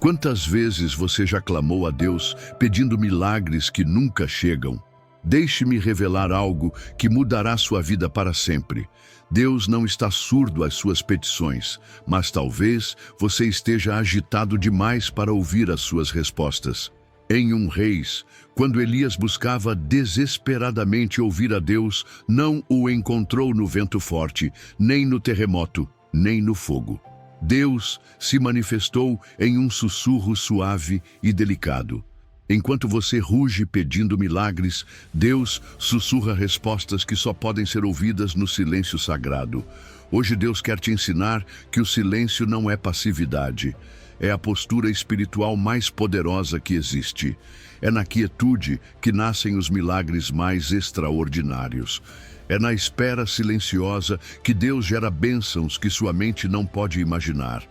Quantas vezes você já clamou a Deus pedindo milagres que nunca chegam? Deixe-me revelar algo que mudará sua vida para sempre. Deus não está surdo às suas petições, mas talvez você esteja agitado demais para ouvir as suas respostas. Em 1 Reis, quando Elias buscava desesperadamente ouvir a Deus, não o encontrou no vento forte, nem no terremoto, nem no fogo. Deus se manifestou em um sussurro suave e delicado. Enquanto você ruge pedindo milagres, Deus sussurra respostas que só podem ser ouvidas no silêncio sagrado. Hoje Deus quer te ensinar que o silêncio não é passividade. É a postura espiritual mais poderosa que existe. É na quietude que nascem os milagres mais extraordinários. É na espera silenciosa que Deus gera bênçãos que sua mente não pode imaginar.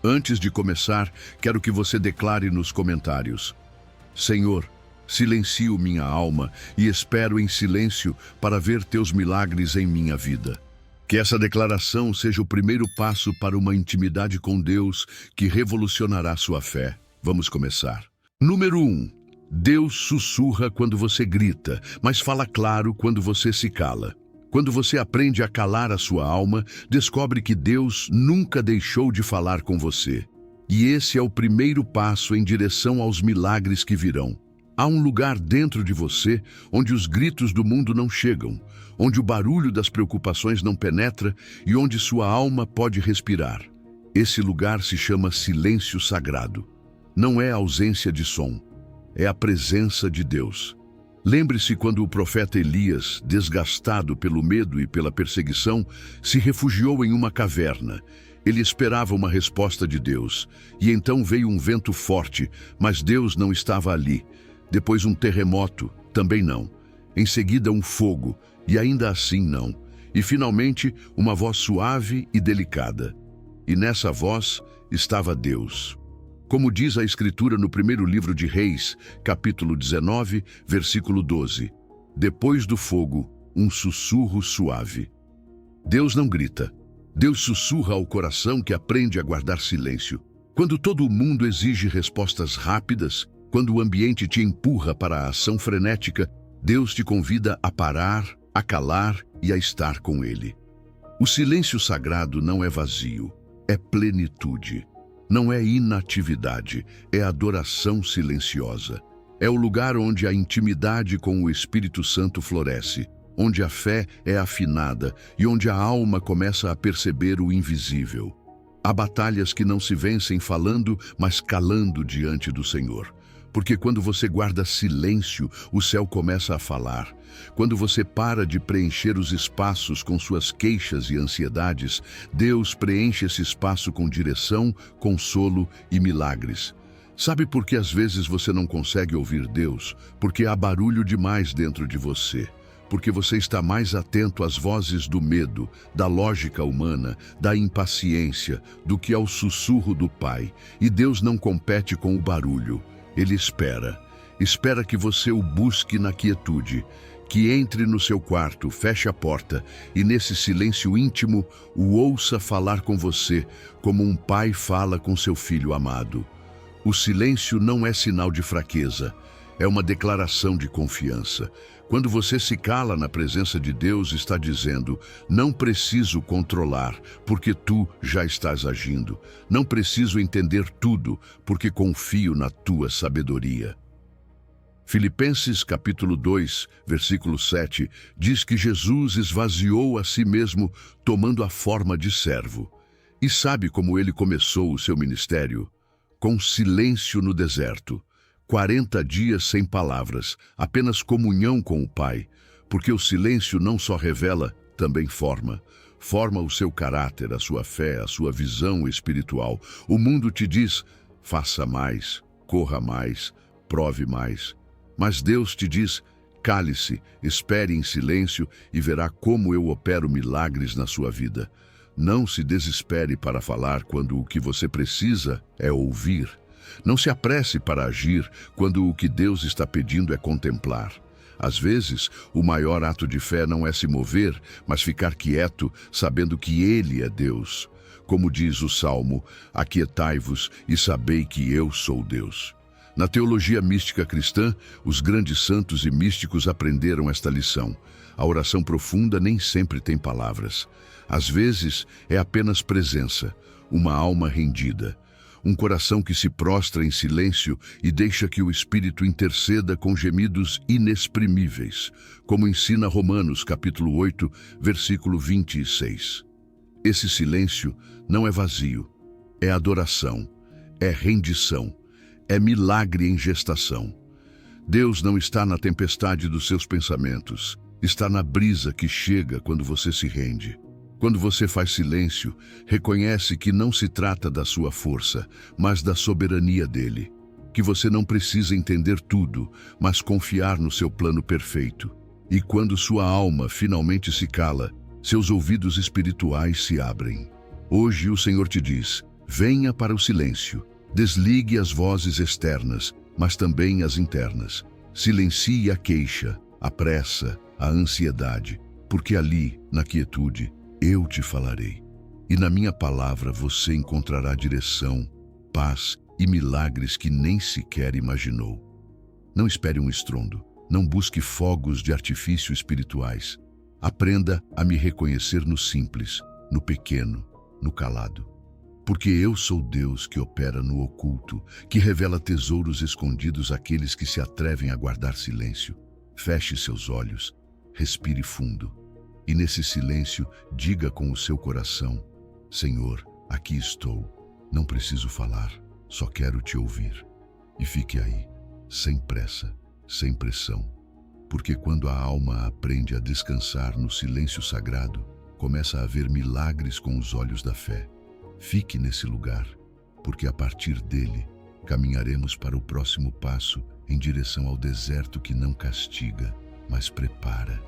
Antes de começar, quero que você declare nos comentários: Senhor, silencio minha alma e espero em silêncio para ver teus milagres em minha vida. Que essa declaração seja o primeiro passo para uma intimidade com Deus que revolucionará sua fé. Vamos começar. Número 1. Deus sussurra quando você grita, mas fala claro quando você se cala. Quando você aprende a calar a sua alma, descobre que Deus nunca deixou de falar com você. E esse é o primeiro passo em direção aos milagres que virão. Há um lugar dentro de você onde os gritos do mundo não chegam, onde o barulho das preocupações não penetra e onde sua alma pode respirar. Esse lugar se chama silêncio sagrado. Não é ausência de som, é a presença de Deus. Lembre-se quando o profeta Elias, desgastado pelo medo e pela perseguição, se refugiou em uma caverna. Ele esperava uma resposta de Deus, e então veio um vento forte, mas Deus não estava ali. Depois um terremoto, também não. Em seguida um fogo, e ainda assim não. E finalmente uma voz suave e delicada. E nessa voz estava Deus. Como diz a Escritura no primeiro livro de Reis, capítulo 19, versículo 12. Depois do fogo, um sussurro suave. Deus não grita. Deus sussurra ao coração que aprende a guardar silêncio. Quando todo o mundo exige respostas rápidas, quando o ambiente te empurra para a ação frenética, Deus te convida a parar, a calar e a estar com Ele. O silêncio sagrado não é vazio, é plenitude. Não é inatividade, é adoração silenciosa. É o lugar onde a intimidade com o Espírito Santo floresce, onde a fé é afinada e onde a alma começa a perceber o invisível. Há batalhas que não se vencem falando, mas calando diante do Senhor. Porque quando você guarda silêncio, o céu começa a falar. Quando você para de preencher os espaços com suas queixas e ansiedades, Deus preenche esse espaço com direção, consolo e milagres. Sabe por que às vezes você não consegue ouvir Deus? Porque há barulho demais dentro de você. Porque você está mais atento às vozes do medo, da lógica humana, da impaciência, do que ao sussurro do Pai. E Deus não compete com o barulho. Ele espera. Espera que você o busque na quietude, que entre no seu quarto, feche a porta e nesse silêncio íntimo o ouça falar com você, como um pai fala com seu filho amado. O silêncio não é sinal de fraqueza, é uma declaração de confiança. Quando você se cala na presença de Deus, está dizendo: não preciso controlar, porque tu já estás agindo. Não preciso entender tudo, porque confio na tua sabedoria. Filipenses capítulo 2, versículo 7, diz que Jesus esvaziou a si mesmo, tomando a forma de servo. E sabe como ele começou o seu ministério? Com silêncio no deserto. 40 dias sem palavras, apenas comunhão com o Pai, porque o silêncio não só revela, também forma. Forma o seu caráter, a sua fé, a sua visão espiritual. O mundo te diz: faça mais, corra mais, prove mais. Mas Deus te diz: cale-se, espere em silêncio e verá como eu opero milagres na sua vida. Não se desespere para falar quando o que você precisa é ouvir. Não se apresse para agir quando o que Deus está pedindo é contemplar. Às vezes, o maior ato de fé não é se mover, mas ficar quieto, sabendo que Ele é Deus. Como diz o Salmo, aquietai-vos e sabei que eu sou Deus. Na teologia mística cristã, os grandes santos e místicos aprenderam esta lição. A oração profunda nem sempre tem palavras. Às vezes, é apenas presença, uma alma rendida, um coração que se prostra em silêncio e deixa que o Espírito interceda com gemidos inexprimíveis, como ensina Romanos, capítulo 8, versículo 26. Esse silêncio não é vazio, é adoração, é rendição, é milagre em gestação. Deus não está na tempestade dos seus pensamentos, está na brisa que chega quando você se rende. Quando você faz silêncio, reconhece que não se trata da sua força, mas da soberania dele. Que você não precisa entender tudo, mas confiar no seu plano perfeito. E quando sua alma finalmente se cala, seus ouvidos espirituais se abrem. Hoje o Senhor te diz: venha para o silêncio. Desligue as vozes externas, mas também as internas. Silencie a queixa, a pressa, a ansiedade, porque ali, na quietude, eu te falarei. E na minha palavra você encontrará direção, paz e milagres que nem sequer imaginou. Não espere um estrondo, não busque fogos de artifício espirituais. Aprenda a me reconhecer no simples, no pequeno, no calado. Porque eu sou Deus que opera no oculto, que revela tesouros escondidos àqueles que se atrevem a guardar silêncio. Feche seus olhos, respire fundo, e nesse silêncio diga com o seu coração: Senhor, aqui estou, não preciso falar, só quero te ouvir. E fique aí, sem pressa, sem pressão, porque quando a alma aprende a descansar no silêncio sagrado, começa a ver milagres com os olhos da fé. Fique nesse lugar, porque a partir dele caminharemos para o próximo passo em direção ao deserto que não castiga, mas prepara.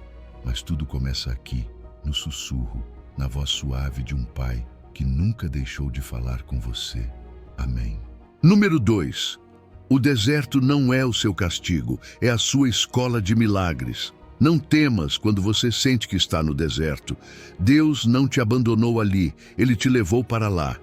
Mas tudo começa aqui, no sussurro, na voz suave de um pai que nunca deixou de falar com você. Amém. Número 2. O deserto não é o seu castigo, é a sua escola de milagres. Não temas quando você sente que está no deserto. Deus não te abandonou ali, Ele te levou para lá.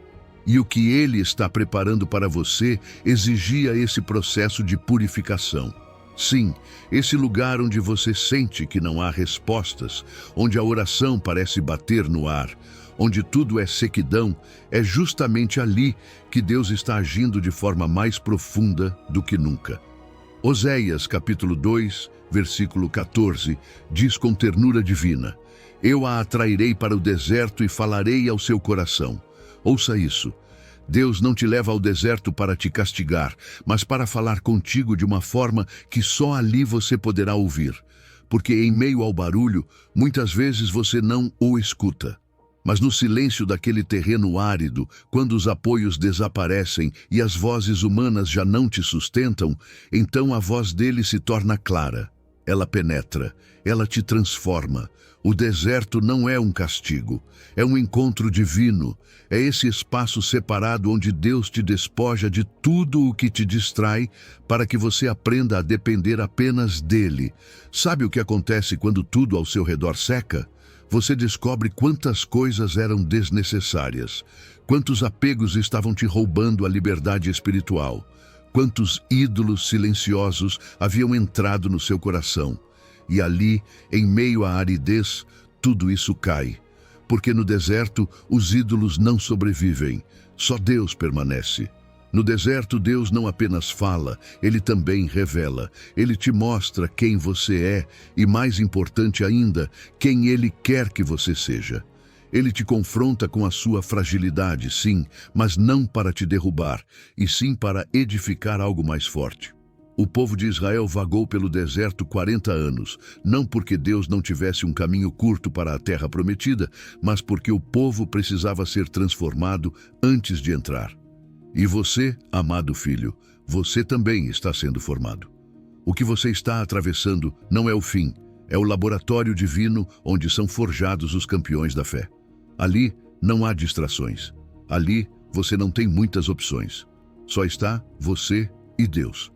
E o que Ele está preparando para você exigia esse processo de purificação. Sim, esse lugar onde você sente que não há respostas, onde a oração parece bater no ar, onde tudo é sequidão, é justamente ali que Deus está agindo de forma mais profunda do que nunca. Oséias, capítulo 2, versículo 14, diz com ternura divina: eu a atrairei para o deserto e falarei ao seu coração. Ouça isso. Deus não te leva ao deserto para te castigar, mas para falar contigo de uma forma que só ali você poderá ouvir. Porque em meio ao barulho, muitas vezes você não o escuta. Mas no silêncio daquele terreno árido, quando os apoios desaparecem e as vozes humanas já não te sustentam, então a voz dele se torna clara. Ela penetra, ela te transforma. O deserto não é um castigo, é um encontro divino. É esse espaço separado onde Deus te despoja de tudo o que te distrai para que você aprenda a depender apenas dele. Sabe o que acontece quando tudo ao seu redor seca? Você descobre quantas coisas eram desnecessárias, quantos apegos estavam te roubando a liberdade espiritual, quantos ídolos silenciosos haviam entrado no seu coração. E ali, em meio à aridez, tudo isso cai. Porque no deserto, os ídolos não sobrevivem, só Deus permanece. No deserto, Deus não apenas fala, Ele também revela. Ele te mostra quem você é e, mais importante ainda, quem Ele quer que você seja. Ele te confronta com a sua fragilidade, sim, mas não para te derrubar, e sim para edificar algo mais forte. O povo de Israel vagou pelo deserto 40 anos, não porque Deus não tivesse um caminho curto para a terra prometida, mas porque o povo precisava ser transformado antes de entrar. E você, amado filho, você também está sendo formado. O que você está atravessando não é o fim, é o laboratório divino onde são forjados os campeões da fé. Ali não há distrações. Ali você não tem muitas opções. Só está você e Deus.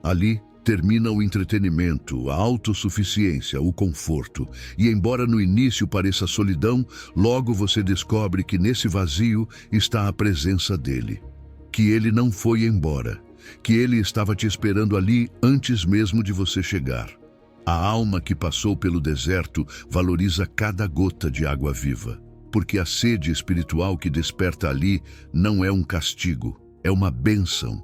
Ali termina o entretenimento, a autossuficiência, o conforto. E embora no início pareça solidão, logo você descobre que nesse vazio está a presença dele. Que ele não foi embora, que ele estava te esperando ali antes mesmo de você chegar. A alma que passou pelo deserto valoriza cada gota de água viva, porque a sede espiritual que desperta ali não é um castigo, é uma bênção,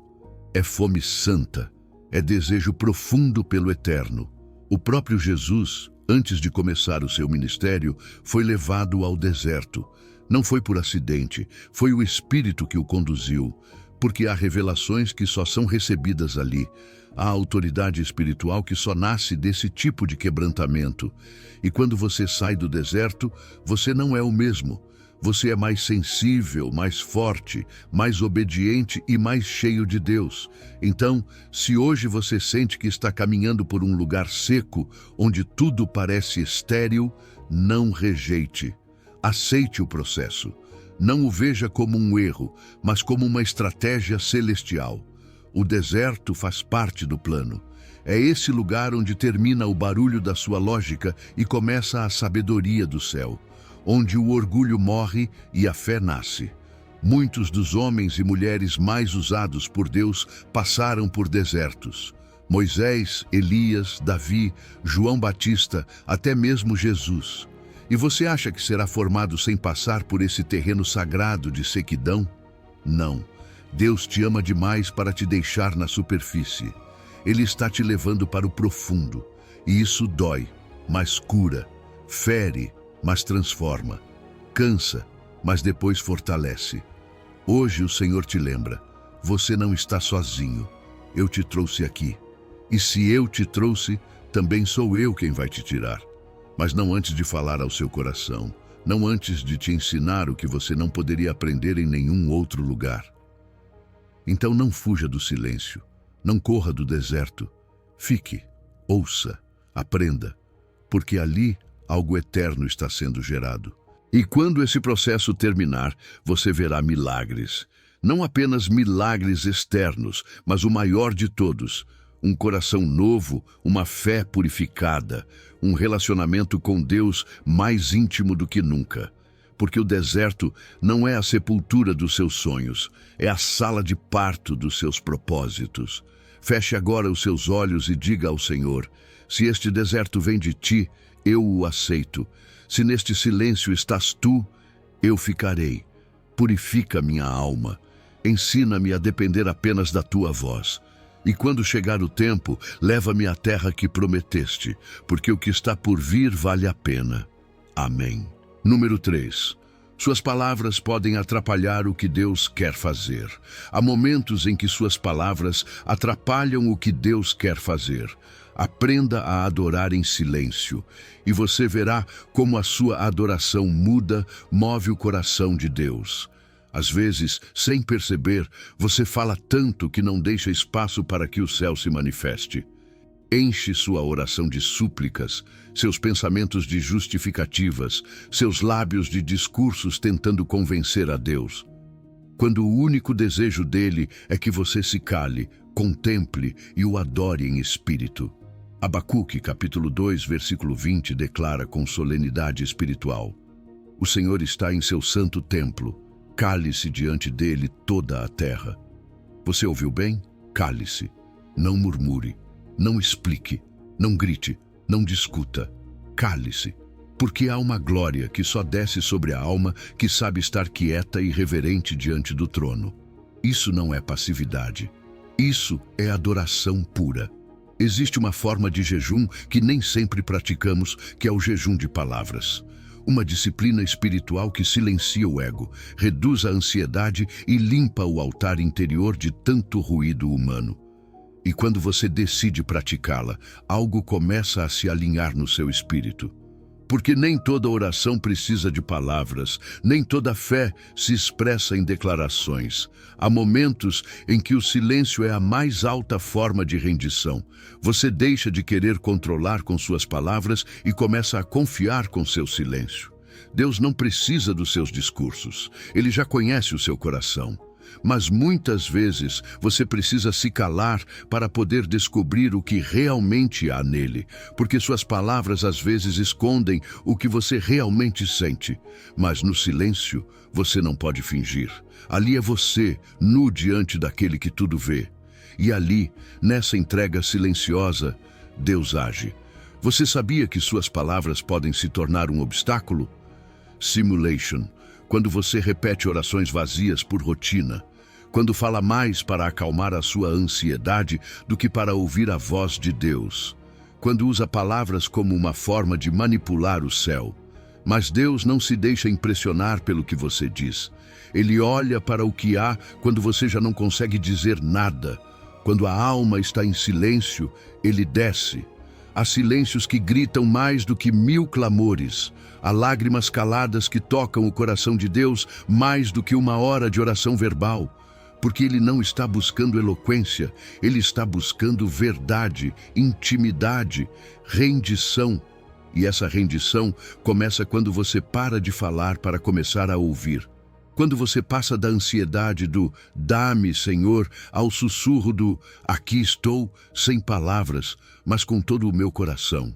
é fome santa, é desejo profundo pelo eterno. O próprio Jesus, antes de começar o seu ministério, foi levado ao deserto. Não foi por acidente, foi o Espírito que o conduziu, porque há revelações que só são recebidas ali. Há autoridade espiritual que só nasce desse tipo de quebrantamento. E quando você sai do deserto, você não é o mesmo. Você é mais sensível, mais forte, mais obediente e mais cheio de Deus. Então, se hoje você sente que está caminhando por um lugar seco, onde tudo parece estéril, não rejeite. Aceite o processo. Não o veja como um erro, mas como uma estratégia celestial. O deserto faz parte do plano. É esse lugar onde termina o barulho da sua lógica e começa a sabedoria do céu, onde o orgulho morre e a fé nasce. Muitos dos homens e mulheres mais usados por Deus passaram por desertos. Moisés, Elias, Davi, João Batista, até mesmo Jesus. E você acha que será formado sem passar por esse terreno sagrado de sequidão? Não. Deus te ama demais para te deixar na superfície. Ele está te levando para o profundo. E isso dói, mas cura. Fere, mas transforma. Cansa, mas depois fortalece. Hoje o Senhor te lembra. Você não está sozinho. Eu te trouxe aqui. E se eu te trouxe, também sou eu quem vai te tirar. Mas não antes de falar ao seu coração, não antes de te ensinar o que você não poderia aprender em nenhum outro lugar. Então não fuja do silêncio, não corra do deserto. Fique, ouça, aprenda, porque ali algo eterno está sendo gerado. E quando esse processo terminar, você verá milagres. Não apenas milagres externos, mas o maior de todos. Um coração novo, uma fé purificada, um relacionamento com Deus mais íntimo do que nunca. Porque o deserto não é a sepultura dos seus sonhos, é a sala de parto dos seus propósitos. Feche agora os seus olhos e diga ao Senhor: se este deserto vem de ti, eu o aceito. Se neste silêncio estás tu, eu ficarei. Purifica minha alma. Ensina-me a depender apenas da tua voz. E quando chegar o tempo, leva-me à terra que prometeste, porque o que está por vir vale a pena. Amém. Número 3. Suas palavras podem atrapalhar o que Deus quer fazer. Há momentos em que suas palavras atrapalham o que Deus quer fazer. Aprenda a adorar em silêncio, e você verá como a sua adoração muda, move o coração de Deus. Às vezes, sem perceber, você fala tanto que não deixa espaço para que o céu se manifeste. Enche sua oração de súplicas, seus pensamentos de justificativas, seus lábios de discursos tentando convencer a Deus. Quando o único desejo dele é que você se cale, contemple e o adore em espírito. Abacuque, capítulo 2, versículo 20, declara com solenidade espiritual: o Senhor está em seu santo templo. Cale-se diante dele toda a terra. Você ouviu bem? Cale-se. Não murmure. Não explique. Não grite. Não discuta. Cale-se. Porque há uma glória que só desce sobre a alma que sabe estar quieta e reverente diante do trono. Isso não é passividade. Isso é adoração pura. Existe uma forma de jejum que nem sempre praticamos, que é o jejum de palavras. Uma disciplina espiritual que silencia o ego, reduz a ansiedade e limpa o altar interior de tanto ruído humano. E quando você decide praticá-la, algo começa a se alinhar no seu espírito. Porque nem toda oração precisa de palavras, nem toda fé se expressa em declarações. Há momentos em que o silêncio é a mais alta forma de rendição. Você deixa de querer controlar com suas palavras e começa a confiar com seu silêncio. Deus não precisa dos seus discursos. Ele já conhece o seu coração. mas muitas vezes você precisa se calar para poder descobrir o que realmente há nele, porque suas palavras às vezes escondem o que você realmente sente. Mas no silêncio, você não pode fingir. Ali é você, nu diante daquele que tudo vê. E ali, nessa entrega silenciosa, Deus age. Você sabia que suas palavras podem se tornar um obstáculo? Simulation. Quando você repete orações vazias por rotina, quando fala mais para acalmar a sua ansiedade do que para ouvir a voz de Deus, quando usa palavras como uma forma de manipular o céu. Mas Deus não se deixa impressionar pelo que você diz. Ele olha para o que há quando você já não consegue dizer nada. Quando a alma está em silêncio, ele desce. Há silêncios que gritam mais do que 1000 clamores. Há lágrimas caladas que tocam o coração de Deus mais do que 1 hora de oração verbal. Porque ele não está buscando eloquência, ele está buscando verdade, intimidade, rendição. E essa rendição começa quando você para de falar para começar a ouvir. Quando você passa da ansiedade do "dá-me, Senhor", ao sussurro do "aqui estou", sem palavras, mas com todo o meu coração.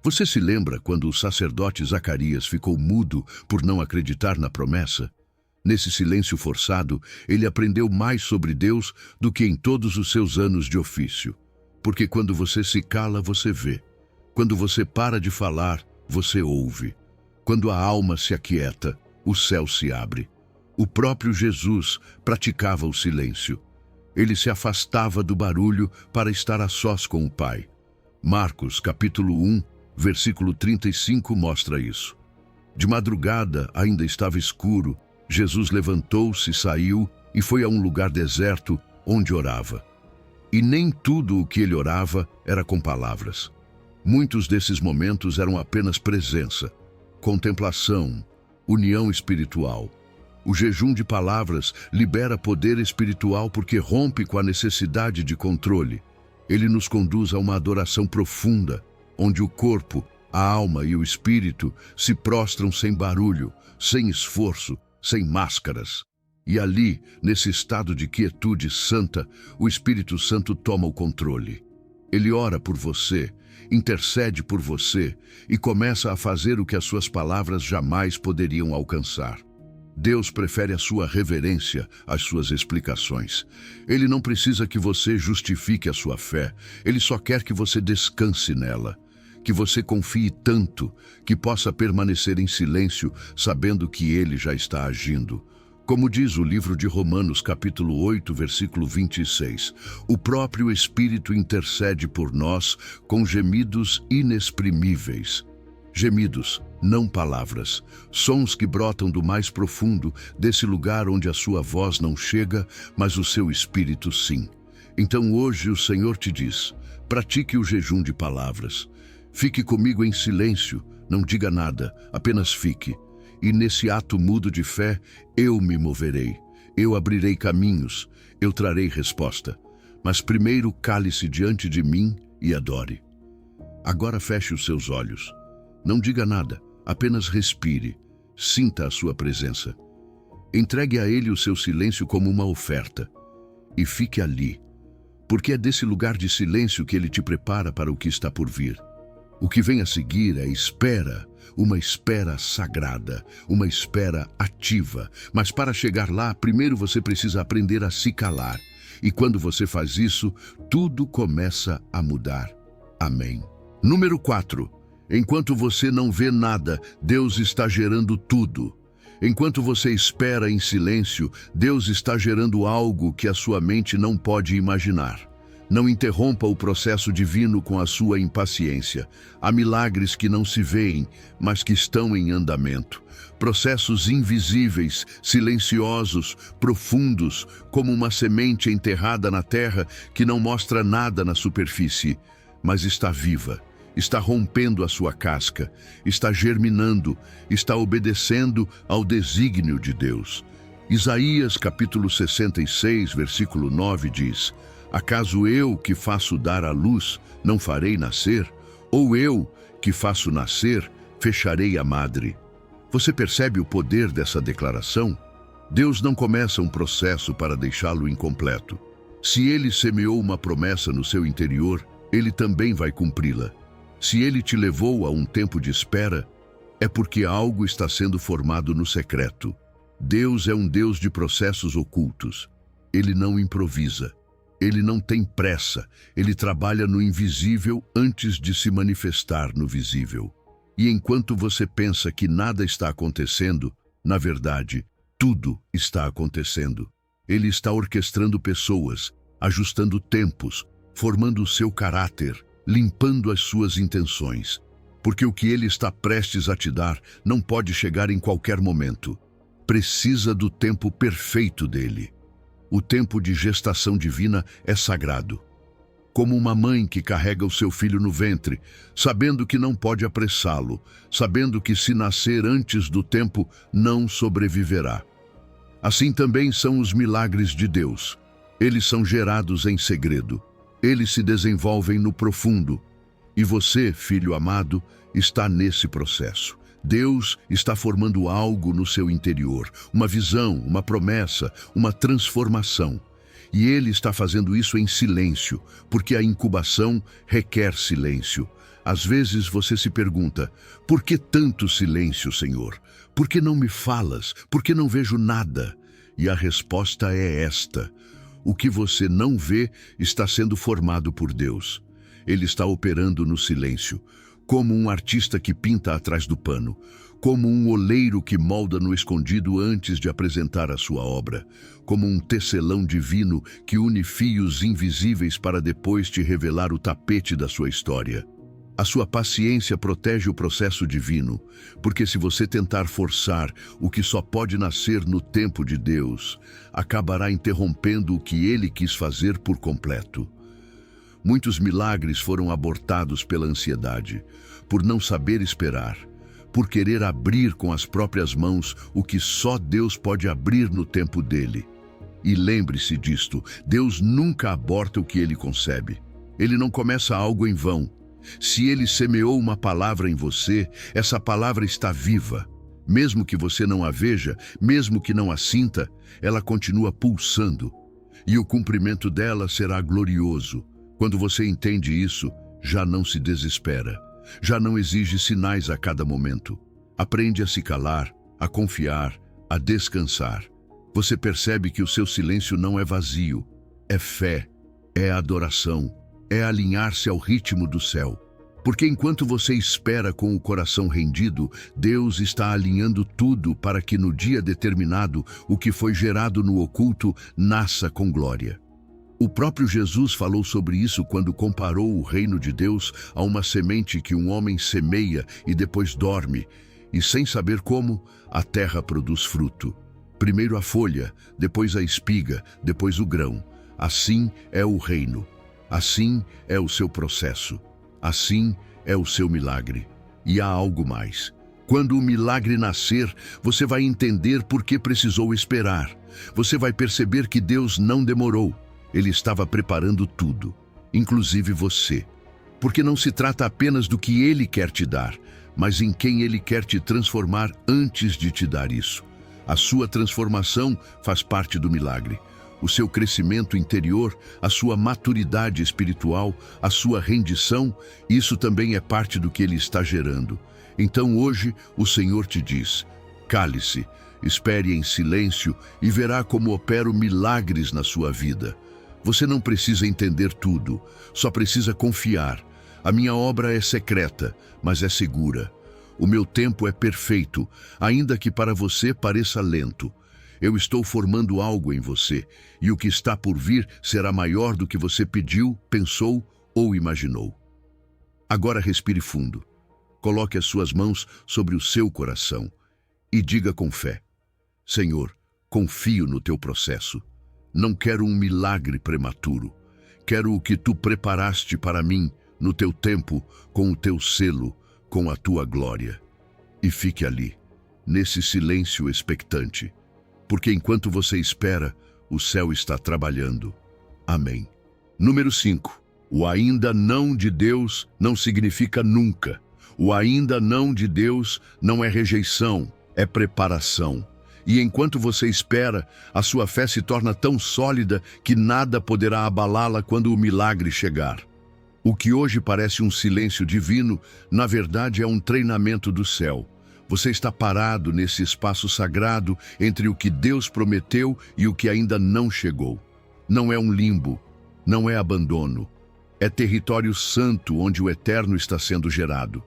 Você se lembra quando o sacerdote Zacarias ficou mudo por não acreditar na promessa? Nesse silêncio forçado, ele aprendeu mais sobre Deus do que em todos os seus anos de ofício. Porque quando você se cala, você vê. Quando você para de falar, você ouve. Quando a alma se aquieta, o céu se abre. O próprio Jesus praticava o silêncio. Ele se afastava do barulho para estar a sós com o Pai. Marcos, capítulo 1, versículo 35 mostra isso. De madrugada, ainda estava escuro, Jesus levantou-se, saiu e foi a um lugar deserto onde orava. E nem tudo o que ele orava era com palavras. Muitos desses momentos eram apenas presença, contemplação, união espiritual. O jejum de palavras libera poder espiritual porque rompe com a necessidade de controle. Ele nos conduz a uma adoração profunda, onde o corpo, a alma e o espírito se prostram sem barulho, sem esforço, sem máscaras. E ali, nesse estado de quietude santa, o Espírito Santo toma o controle. Ele ora por você, intercede por você e começa a fazer o que as suas palavras jamais poderiam alcançar. Deus prefere a sua reverência às suas explicações. Ele não precisa que você justifique a sua fé, ele só quer que você descanse nela. Que você confie tanto que possa permanecer em silêncio, sabendo que ele já está agindo. Como diz o livro de Romanos, capítulo 8, versículo 26, o próprio Espírito intercede por nós com gemidos inexprimíveis. Gemidos, não palavras, sons que brotam do mais profundo, desse lugar onde a sua voz não chega, mas o seu espírito sim. Então hoje o Senhor te diz, pratique o jejum de palavras. Fique comigo em silêncio, não diga nada, apenas fique. E nesse ato mudo de fé, eu me moverei, eu abrirei caminhos, eu trarei resposta. Mas primeiro cale-se diante de mim e adore. Agora feche os seus olhos. Não diga nada, apenas respire, sinta a sua presença. Entregue a ele o seu silêncio como uma oferta. E fique ali, porque é desse lugar de silêncio que ele te prepara para o que está por vir. O que vem a seguir é espera, uma espera sagrada, uma espera ativa. Mas para chegar lá, primeiro você precisa aprender a se calar. E quando você faz isso, tudo começa a mudar. Amém. Número 4. Enquanto você não vê nada, Deus está gerando tudo. Enquanto você espera em silêncio, Deus está gerando algo que a sua mente não pode imaginar. Não interrompa o processo divino com a sua impaciência. Há milagres que não se veem, mas que estão em andamento. Processos invisíveis, silenciosos, profundos, como uma semente enterrada na terra que não mostra nada na superfície, mas está viva, está rompendo a sua casca, está germinando, está obedecendo ao desígnio de Deus. Isaías capítulo 66, versículo 9 diz: acaso eu que faço dar à luz, não farei nascer? Ou eu que faço nascer, fecharei a madre? Você percebe o poder dessa declaração? Deus não começa um processo para deixá-lo incompleto. Se Ele semeou uma promessa no seu interior, Ele também vai cumpri-la. Se Ele te levou a um tempo de espera, é porque algo está sendo formado no secreto. Deus é um Deus de processos ocultos. Ele não improvisa. Ele não tem pressa. Ele trabalha no invisível antes de se manifestar no visível. E enquanto você pensa que nada está acontecendo, na verdade, tudo está acontecendo. Ele está orquestrando pessoas, ajustando tempos, formando o seu caráter, limpando as suas intenções. Porque o que Ele está prestes a te dar não pode chegar em qualquer momento. Precisa do tempo perfeito dele. O tempo de gestação divina é sagrado. Como uma mãe que carrega o seu filho no ventre, sabendo que não pode apressá-lo, sabendo que se nascer antes do tempo, não sobreviverá. Assim também são os milagres de Deus. Eles são gerados em segredo. Eles se desenvolvem no profundo. E você, filho amado, está nesse processo. Deus está formando algo no seu interior, uma visão, uma promessa, uma transformação. E Ele está fazendo isso em silêncio, porque a incubação requer silêncio. Às vezes você se pergunta, por que tanto silêncio, Senhor? Por que não me falas? Por que não vejo nada? E a resposta é esta: o que você não vê está sendo formado por Deus. Ele está operando no silêncio, como um artista que pinta atrás do pano, como um oleiro que molda no escondido antes de apresentar a sua obra, como um tecelão divino que une fios invisíveis para depois te revelar o tapete da sua história. A sua paciência protege o processo divino, porque se você tentar forçar o que só pode nascer no tempo de Deus, acabará interrompendo o que Ele quis fazer por completo. Muitos milagres foram abortados pela ansiedade, por não saber esperar, por querer abrir com as próprias mãos o que só Deus pode abrir no tempo dele. E lembre-se disto, Deus nunca aborta o que Ele concebe. Ele não começa algo em vão. Se Ele semeou uma palavra em você, essa palavra está viva. Mesmo que você não a veja, mesmo que não a sinta, ela continua pulsando. E o cumprimento dela será glorioso. Quando você entende isso, já não se desespera. Já não exige sinais a cada momento. Aprende a se calar, a confiar, a descansar. Você percebe que o seu silêncio não é vazio. É fé, é adoração, é alinhar-se ao ritmo do céu. Porque enquanto você espera com o coração rendido, Deus está alinhando tudo para que no dia determinado, o que foi gerado no oculto nasça com glória. O próprio Jesus falou sobre isso quando comparou o reino de Deus a uma semente que um homem semeia e depois dorme, e sem saber como, a terra produz fruto. Primeiro a folha, depois a espiga, depois o grão. Assim é o reino. Assim é o seu processo. Assim é o seu milagre. E há algo mais. Quando o milagre nascer, você vai entender por que precisou esperar. Você vai perceber que Deus não demorou. Ele estava preparando tudo, inclusive você. Porque não se trata apenas do que Ele quer te dar, mas em quem Ele quer te transformar antes de te dar isso. A sua transformação faz parte do milagre. O seu crescimento interior, a sua maturidade espiritual, a sua rendição, isso também é parte do que Ele está gerando. Então hoje o Senhor te diz: cale-se, espere em silêncio e verá como opero milagres na sua vida. Você não precisa entender tudo, só precisa confiar. A minha obra é secreta, mas é segura. O meu tempo é perfeito, ainda que para você pareça lento. Eu estou formando algo em você, e o que está por vir será maior do que você pediu, pensou ou imaginou. Agora respire fundo. Coloque as suas mãos sobre o seu coração e diga com fé: Senhor, confio no teu processo. Não quero um milagre prematuro. Quero o que tu preparaste para mim no teu tempo, com o teu selo, com a tua glória. E fique ali, nesse silêncio expectante, porque enquanto você espera, o céu está trabalhando. Amém. Número 5. O ainda não de Deus não significa nunca. O ainda não de Deus não é rejeição, é preparação. E enquanto você espera, a sua fé se torna tão sólida que nada poderá abalá-la quando o milagre chegar. O que hoje parece um silêncio divino, na verdade é um treinamento do céu. Você está parado nesse espaço sagrado entre o que Deus prometeu e o que ainda não chegou. Não é um limbo, não é abandono. É território santo onde o eterno está sendo gerado.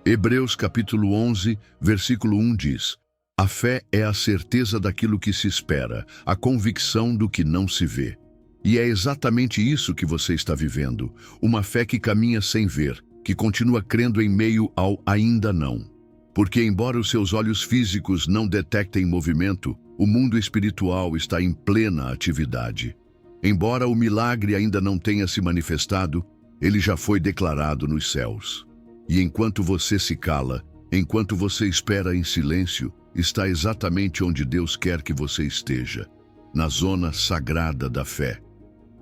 Hebreus capítulo 11, versículo 1 diz: a fé é a certeza daquilo que se espera, a convicção do que não se vê. E é exatamente isso que você está vivendo, uma fé que caminha sem ver, que continua crendo em meio ao ainda não. Porque embora os seus olhos físicos não detectem movimento, o mundo espiritual está em plena atividade. Embora o milagre ainda não tenha se manifestado, ele já foi declarado nos céus. E enquanto você se cala, enquanto você espera em silêncio, está exatamente onde Deus quer que você esteja, na zona sagrada da fé.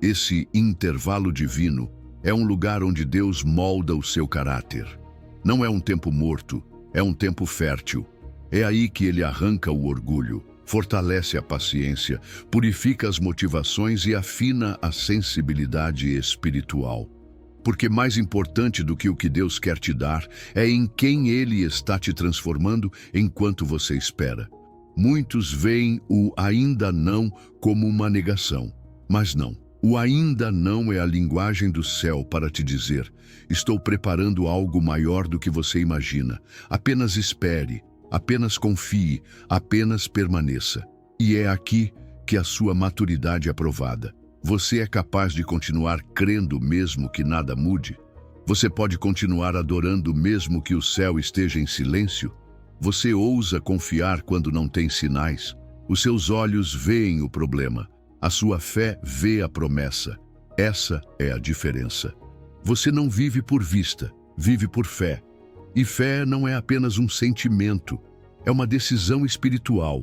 Esse intervalo divino é um lugar onde Deus molda o seu caráter. Não é um tempo morto, é um tempo fértil. É aí que ele arranca o orgulho, fortalece a paciência, purifica as motivações e afina a sensibilidade espiritual. Porque mais importante do que o que Deus quer te dar é em quem Ele está te transformando enquanto você espera. Muitos veem o ainda não como uma negação, mas não. O ainda não é a linguagem do céu para te dizer: estou preparando algo maior do que você imagina. Apenas espere, apenas confie, apenas permaneça. E é aqui que a sua maturidade é provada. Você é capaz de continuar crendo mesmo que nada mude? Você pode continuar adorando mesmo que o céu esteja em silêncio? Você ousa confiar quando não tem sinais? Os seus olhos veem o problema. A sua fé vê a promessa. Essa é a diferença. Você não vive por vista, vive por fé. E fé não é apenas um sentimento, é uma decisão espiritual.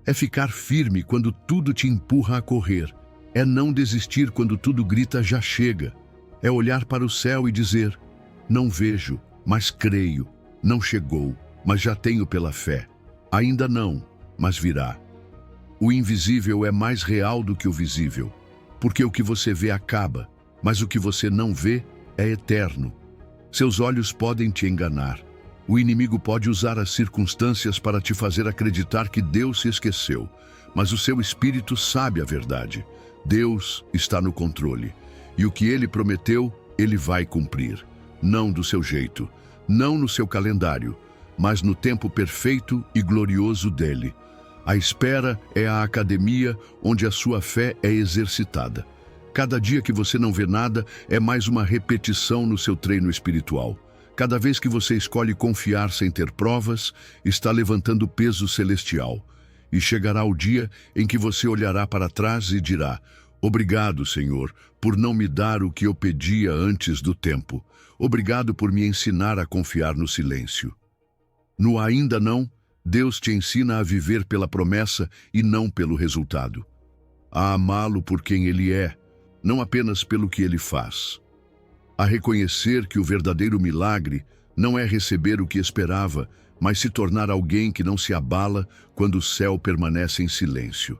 É ficar firme quando tudo te empurra a correr. É não desistir quando tudo grita já chega. É olhar para o céu e dizer: não vejo, mas creio. Não chegou, mas já tenho pela fé. Ainda não, mas virá. O invisível é mais real do que o visível, porque o que você vê acaba, mas o que você não vê é eterno. Seus olhos podem te enganar. O inimigo pode usar as circunstâncias para te fazer acreditar que Deus se esqueceu, mas o seu espírito sabe a verdade. Deus está no controle, e o que Ele prometeu, Ele vai cumprir. Não do seu jeito, não no seu calendário, mas no tempo perfeito e glorioso dEle. A espera é a academia onde a sua fé é exercitada. Cada dia que você não vê nada é mais uma repetição no seu treino espiritual. Cada vez que você escolhe confiar sem ter provas, está levantando peso celestial. E chegará o dia em que você olhará para trás e dirá: obrigado, Senhor, por não me dar o que eu pedia antes do tempo. Obrigado por me ensinar a confiar no silêncio. No ainda não, Deus te ensina a viver pela promessa e não pelo resultado. A amá-lo por quem Ele é, não apenas pelo que Ele faz. A reconhecer que o verdadeiro milagre não é receber o que esperava, mas se tornar alguém que não se abala quando o céu permanece em silêncio.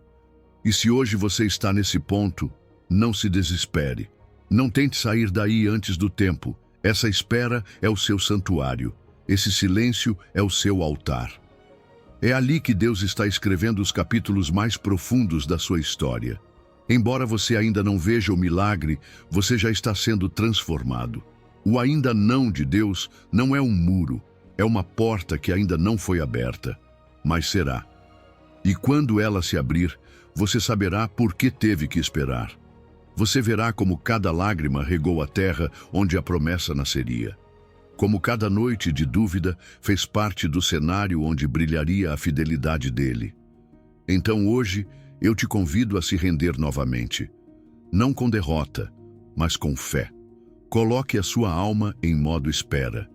E se hoje você está nesse ponto, não se desespere. Não tente sair daí antes do tempo. Essa espera é o seu santuário. Esse silêncio é o seu altar. É ali que Deus está escrevendo os capítulos mais profundos da sua história. Embora você ainda não veja o milagre, você já está sendo transformado. O ainda não de Deus não é um muro, é uma porta que ainda não foi aberta, mas será. E quando ela se abrir, você saberá por que teve que esperar. Você verá como cada lágrima regou a terra onde a promessa nasceria. Como cada noite de dúvida fez parte do cenário onde brilharia a fidelidade dele. Então hoje, eu te convido a se render novamente. Não com derrota, mas com fé. Coloque a sua alma em modo espera,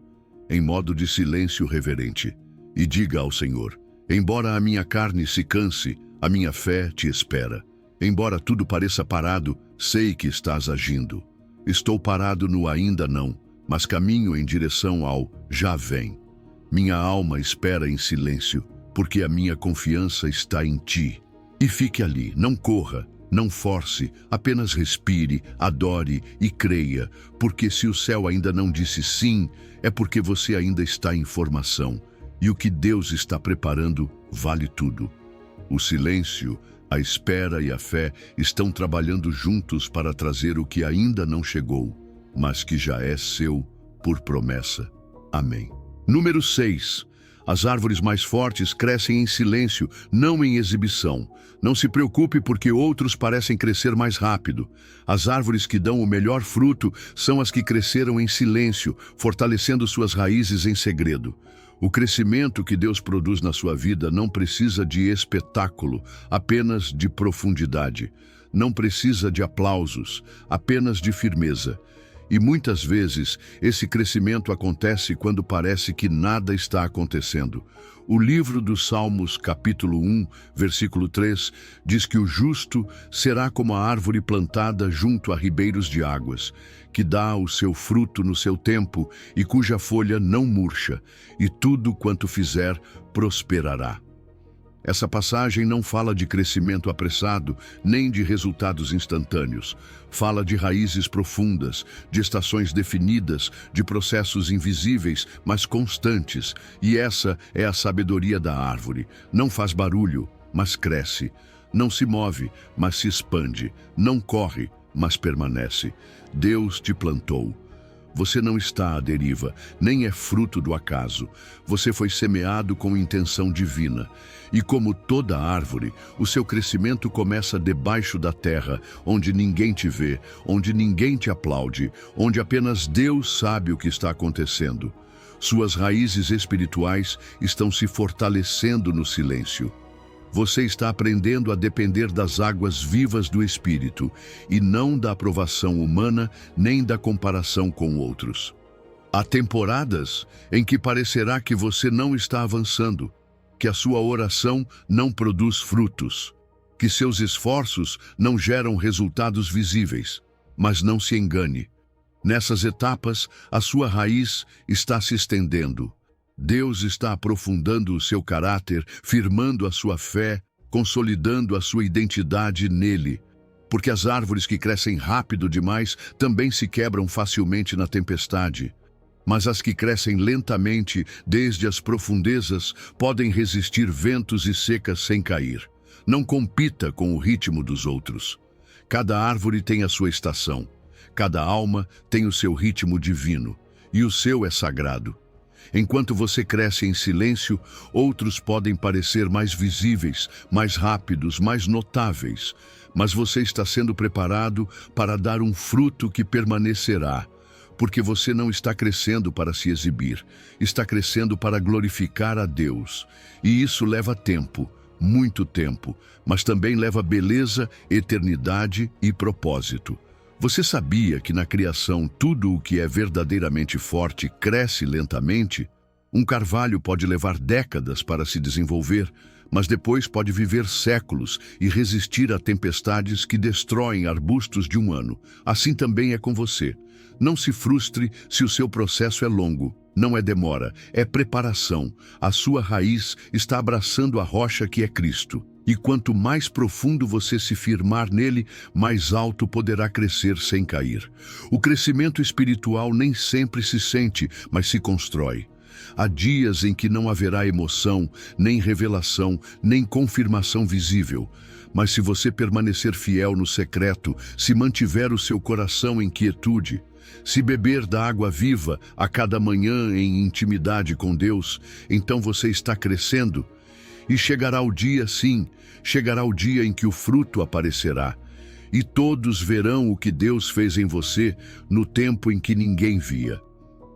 em modo de silêncio reverente, e diga ao Senhor: embora a minha carne se canse, a minha fé te espera. Embora tudo pareça parado, sei que estás agindo. Estou parado no ainda não, mas caminho em direção ao já vem. Minha alma espera em silêncio, porque a minha confiança está em ti. E fique ali, não corra, não force, apenas respire, adore e creia, porque se o céu ainda não disse sim, é porque você ainda está em formação, e o que Deus está preparando vale tudo. O silêncio, a espera e a fé estão trabalhando juntos para trazer o que ainda não chegou, mas que já é seu por promessa. Amém. Número 6. As árvores mais fortes crescem em silêncio, não em exibição. Não se preocupe porque outros parecem crescer mais rápido. As árvores que dão o melhor fruto são as que cresceram em silêncio, fortalecendo suas raízes em segredo. O crescimento que Deus produz na sua vida não precisa de espetáculo, apenas de profundidade. Não precisa de aplausos, apenas de firmeza. E muitas vezes esse crescimento acontece quando parece que nada está acontecendo. O livro dos Salmos, capítulo 1, versículo 3, diz que o justo será como a árvore plantada junto a ribeiros de águas, que dá o seu fruto no seu tempo e cuja folha não murcha, e tudo quanto fizer prosperará. Essa passagem não fala de crescimento apressado, nem de resultados instantâneos. Fala de raízes profundas, de estações definidas, de processos invisíveis, mas constantes. E essa é a sabedoria da árvore. Não faz barulho, mas cresce. Não se move, mas se expande. Não corre, mas permanece. Deus te plantou. Você não está à deriva, nem é fruto do acaso. Você foi semeado com intenção divina. E como toda árvore, o seu crescimento começa debaixo da terra, onde ninguém te vê, onde ninguém te aplaude, onde apenas Deus sabe o que está acontecendo. Suas raízes espirituais estão se fortalecendo no silêncio. Você está aprendendo a depender das águas vivas do Espírito e não da aprovação humana nem da comparação com outros. Há temporadas em que parecerá que você não está avançando, que a sua oração não produz frutos, que seus esforços não geram resultados visíveis. Mas não se engane. Nessas etapas, a sua raiz está se estendendo. Deus está aprofundando o seu caráter, firmando a sua fé, consolidando a sua identidade nele. Porque as árvores que crescem rápido demais também se quebram facilmente na tempestade. Mas as que crescem lentamente, desde as profundezas, podem resistir ventos e secas sem cair. Não compita com o ritmo dos outros. Cada árvore tem a sua estação. Cada alma tem o seu ritmo divino. E o seu é sagrado. Enquanto você cresce em silêncio, outros podem parecer mais visíveis, mais rápidos, mais notáveis. Mas você está sendo preparado para dar um fruto que permanecerá. Porque você não está crescendo para se exibir, está crescendo para glorificar a Deus. E isso leva tempo, muito tempo, mas também leva beleza, eternidade e propósito. Você sabia que na criação tudo o que é verdadeiramente forte cresce lentamente? Um carvalho pode levar décadas para se desenvolver, mas depois pode viver séculos e resistir a tempestades que destroem arbustos de um ano. Assim também é com você. Não se frustre se o seu processo é longo. Não é demora, é preparação. A sua raiz está abraçando a rocha que é Cristo. E quanto mais profundo você se firmar nele, mais alto poderá crescer sem cair. O crescimento espiritual nem sempre se sente, mas se constrói. Há dias em que não haverá emoção, nem revelação, nem confirmação visível. Mas se você permanecer fiel no secreto, se mantiver o seu coração em quietude, se beber da água viva a cada manhã em intimidade com Deus, então você está crescendo. E chegará o dia, sim, chegará o dia em que o fruto aparecerá. E todos verão o que Deus fez em você no tempo em que ninguém via.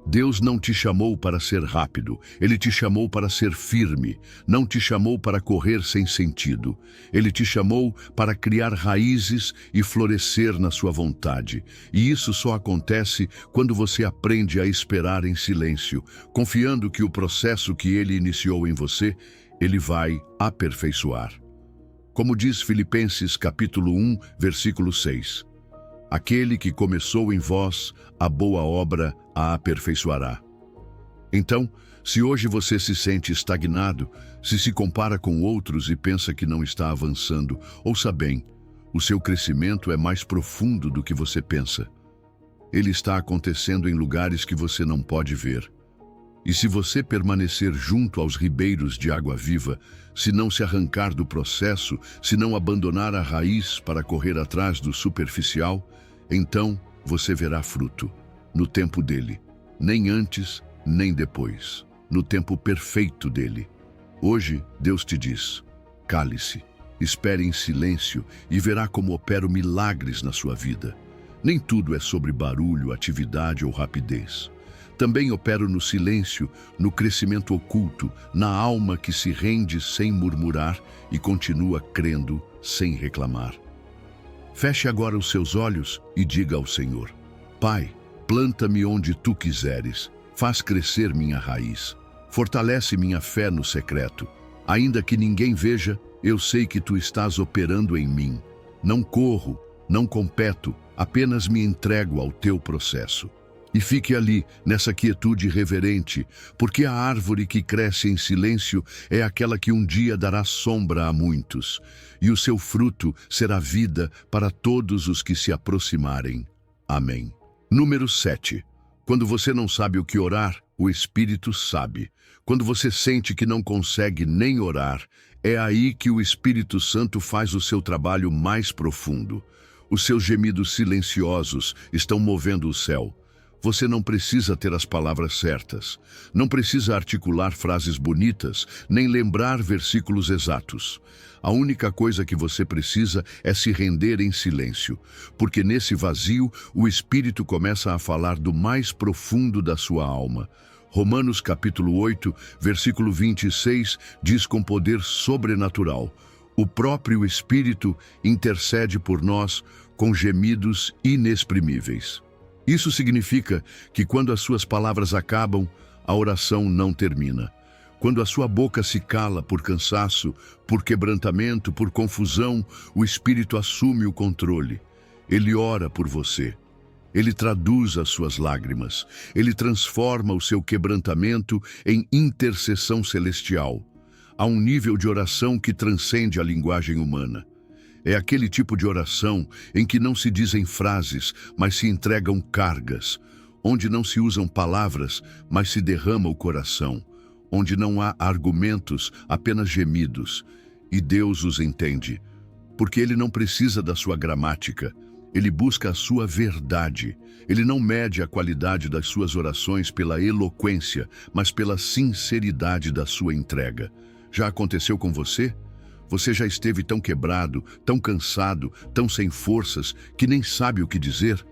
Deus não te chamou para ser rápido, Ele te chamou para ser firme, não te chamou para correr sem sentido. Ele te chamou para criar raízes e florescer na sua vontade. E isso só acontece quando você aprende a esperar em silêncio, confiando que o processo que Ele iniciou em você, Ele vai aperfeiçoar. Como diz Filipenses capítulo 1, versículo 6. Aquele que começou em vós a boa obra a aperfeiçoará. Então, se hoje você se sente estagnado, se compara com outros e pensa que não está avançando, ouça bem, o seu crescimento é mais profundo do que você pensa. Ele está acontecendo em lugares que você não pode ver. E se você permanecer junto aos ribeiros de água viva, se não se arrancar do processo, se não abandonar a raiz para correr atrás do superficial, então você verá fruto, no tempo dele, nem antes, nem depois, no tempo perfeito dele. Hoje, Deus te diz, cale-se, espere em silêncio e verá como opero milagres na sua vida. Nem tudo é sobre barulho, atividade ou rapidez. Também opero no silêncio, no crescimento oculto, na alma que se rende sem murmurar e continua crendo sem reclamar. Feche agora os seus olhos e diga ao Senhor, Pai, planta-me onde Tu quiseres, faz crescer minha raiz, fortalece minha fé no secreto. Ainda que ninguém veja, eu sei que Tu estás operando em mim. Não corro, não competo, apenas me entrego ao Teu processo. E fique ali, nessa quietude reverente, porque a árvore que cresce em silêncio é aquela que um dia dará sombra a muitos, e o seu fruto será vida para todos os que se aproximarem. Amém. Número 7. Quando você não sabe o que orar, o Espírito sabe. Quando você sente que não consegue nem orar, é aí que o Espírito Santo faz o seu trabalho mais profundo. Os seus gemidos silenciosos estão movendo o céu. Você não precisa ter as palavras certas, não precisa articular frases bonitas, nem lembrar versículos exatos. A única coisa que você precisa é se render em silêncio, porque nesse vazio o Espírito começa a falar do mais profundo da sua alma. Romanos capítulo 8, versículo 26, diz com poder sobrenatural, o próprio Espírito intercede por nós com gemidos inexprimíveis. Isso significa que quando as suas palavras acabam, a oração não termina. Quando a sua boca se cala por cansaço, por quebrantamento, por confusão, o Espírito assume o controle. Ele ora por você. Ele traduz as suas lágrimas. Ele transforma o seu quebrantamento em intercessão celestial. Há um nível de oração que transcende a linguagem humana. É aquele tipo de oração em que não se dizem frases, mas se entregam cargas, onde não se usam palavras, mas se derrama o coração, onde não há argumentos, apenas gemidos, e Deus os entende, porque Ele não precisa da sua gramática, Ele busca a sua verdade. Ele não mede a qualidade das suas orações pela eloquência, mas pela sinceridade da sua entrega. Já aconteceu com você? Você já esteve tão quebrado, tão cansado, tão sem forças, que nem sabe o que dizer?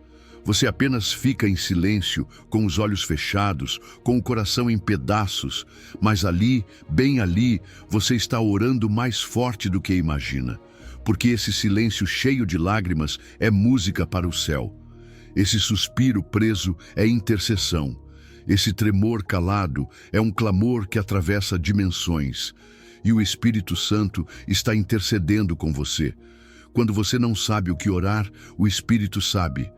Você apenas fica em silêncio, com os olhos fechados, com o coração em pedaços, mas ali, bem ali, você está orando mais forte do que imagina, porque esse silêncio cheio de lágrimas é música para o céu. Esse suspiro preso é intercessão. Esse tremor calado é um clamor que atravessa dimensões. E o Espírito Santo está intercedendo com você. Quando você não sabe o que orar, o Espírito sabe.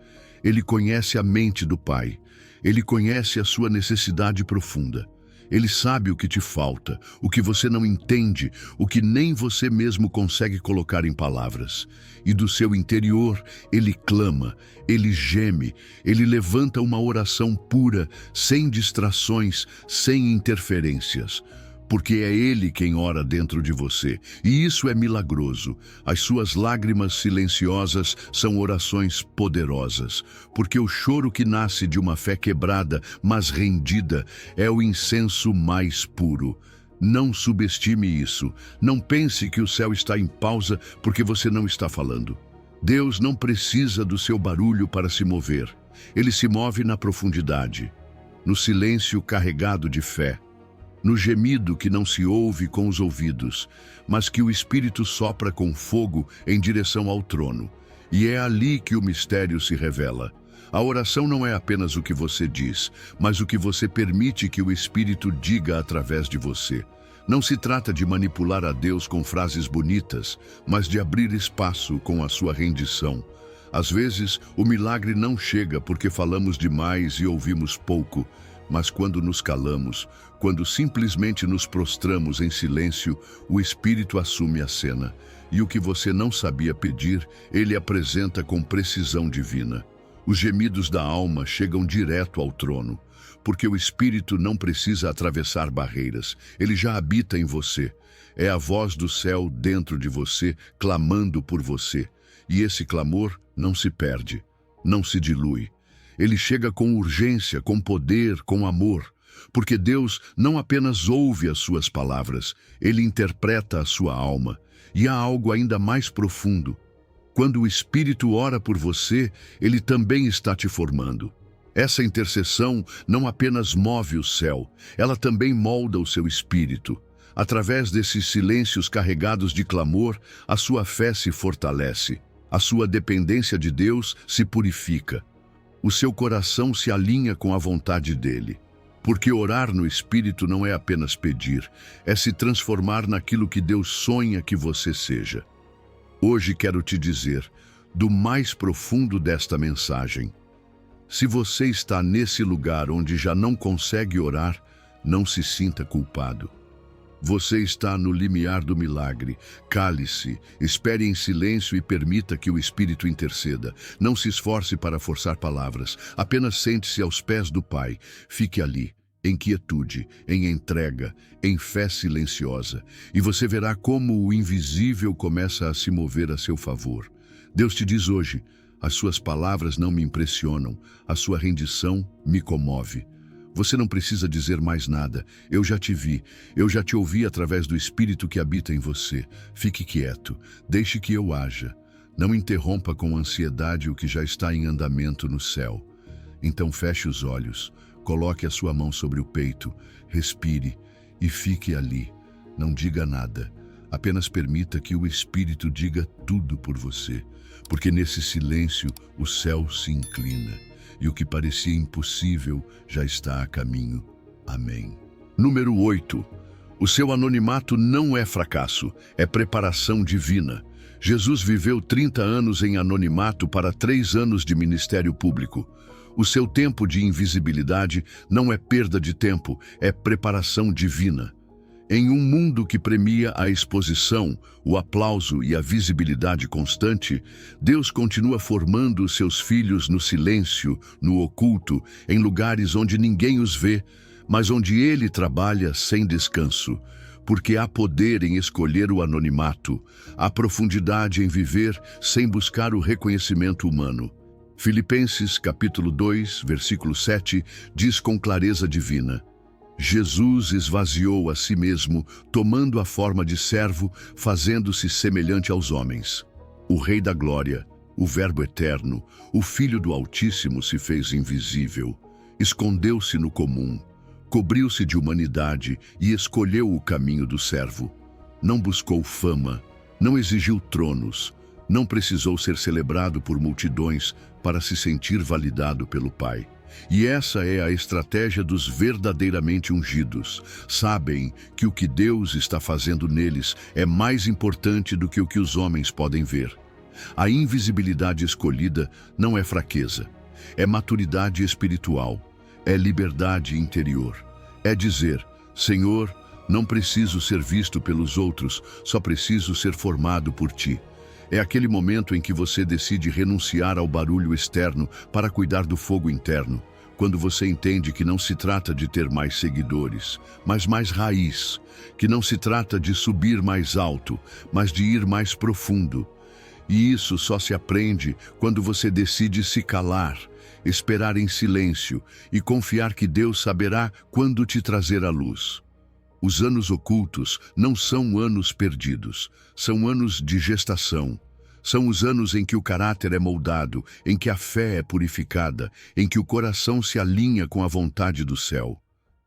Ele conhece a mente do Pai. Ele conhece a sua necessidade profunda. Ele sabe o que te falta, o que você não entende, o que nem você mesmo consegue colocar em palavras. E do seu interior, ele clama, ele geme, ele levanta uma oração pura, sem distrações, sem interferências. Porque é Ele quem ora dentro de você, e isso é milagroso. As suas lágrimas silenciosas são orações poderosas, porque o choro que nasce de uma fé quebrada, mas rendida, é o incenso mais puro. Não subestime isso. Não pense que o céu está em pausa porque você não está falando. Deus não precisa do seu barulho para se mover. Ele se move na profundidade, no silêncio carregado de fé, no gemido que não se ouve com os ouvidos, mas que o Espírito sopra com fogo em direção ao trono. E é ali que o mistério se revela. A oração não é apenas o que você diz, mas o que você permite que o Espírito diga através de você. Não se trata de manipular a Deus com frases bonitas, mas de abrir espaço com a sua rendição. Às vezes, o milagre não chega porque falamos demais e ouvimos pouco. Mas quando nos calamos, quando simplesmente nos prostramos em silêncio, o Espírito assume a cena. E o que você não sabia pedir, ele apresenta com precisão divina. Os gemidos da alma chegam direto ao trono, porque o Espírito não precisa atravessar barreiras, ele já habita em você. É a voz do céu dentro de você, clamando por você. E esse clamor não se perde, não se dilui. Ele chega com urgência, com poder, com amor, porque Deus não apenas ouve as suas palavras, ele interpreta a sua alma. E há algo ainda mais profundo. Quando o Espírito ora por você, ele também está te formando. Essa intercessão não apenas move o céu, ela também molda o seu espírito. Através desses silêncios carregados de clamor, a sua fé se fortalece, a sua dependência de Deus se purifica. O seu coração se alinha com a vontade dele. Porque orar no Espírito não é apenas pedir, é se transformar naquilo que Deus sonha que você seja. Hoje quero te dizer, do mais profundo desta mensagem, se você está nesse lugar onde já não consegue orar, não se sinta culpado. Você está no limiar do milagre. Cale-se, espere em silêncio e permita que o Espírito interceda. Não se esforce para forçar palavras, apenas sente-se aos pés do Pai. Fique ali, em quietude, em entrega, em fé silenciosa, e você verá como o invisível começa a se mover a seu favor. Deus te diz hoje, as suas palavras não me impressionam, a sua rendição me comove. Você não precisa dizer mais nada, eu já te vi, eu já te ouvi através do Espírito que habita em você. Fique quieto, deixe que eu haja. Não interrompa com ansiedade o que já está em andamento no céu. Então feche os olhos, coloque a sua mão sobre o peito, respire e fique ali. Não diga nada, apenas permita que o Espírito diga tudo por você, porque nesse silêncio o céu se inclina. E o que parecia impossível já está a caminho. Amém. Número 8. O seu anonimato não é fracasso, é preparação divina. Jesus viveu 30 anos em anonimato para 3 anos de ministério público. O seu tempo de invisibilidade não é perda de tempo, é preparação divina. Em um mundo que premia a exposição, o aplauso e a visibilidade constante, Deus continua formando os seus filhos no silêncio, no oculto, em lugares onde ninguém os vê, mas onde Ele trabalha sem descanso. Porque há poder em escolher o anonimato, há profundidade em viver sem buscar o reconhecimento humano. Filipenses capítulo 2, versículo 7, diz com clareza divina: Jesus esvaziou a si mesmo, tomando a forma de servo, fazendo-se semelhante aos homens. O Rei da Glória, o Verbo eterno, o Filho do Altíssimo se fez invisível, escondeu-se no comum, cobriu-se de humanidade e escolheu o caminho do servo. Não buscou fama, não exigiu tronos, não precisou ser celebrado por multidões para se sentir validado pelo Pai. E essa é a estratégia dos verdadeiramente ungidos. Sabem que o que Deus está fazendo neles é mais importante do que o que os homens podem ver. A invisibilidade escolhida não é fraqueza, é maturidade espiritual, é liberdade interior. É dizer: Senhor, não preciso ser visto pelos outros, só preciso ser formado por Ti. É aquele momento em que você decide renunciar ao barulho externo para cuidar do fogo interno, quando você entende que não se trata de ter mais seguidores, mas mais raiz, que não se trata de subir mais alto, mas de ir mais profundo. E isso só se aprende quando você decide se calar, esperar em silêncio e confiar que Deus saberá quando te trazer à luz. Os anos ocultos não são anos perdidos, são anos de gestação. São os anos em que o caráter é moldado, em que a fé é purificada, em que o coração se alinha com a vontade do céu.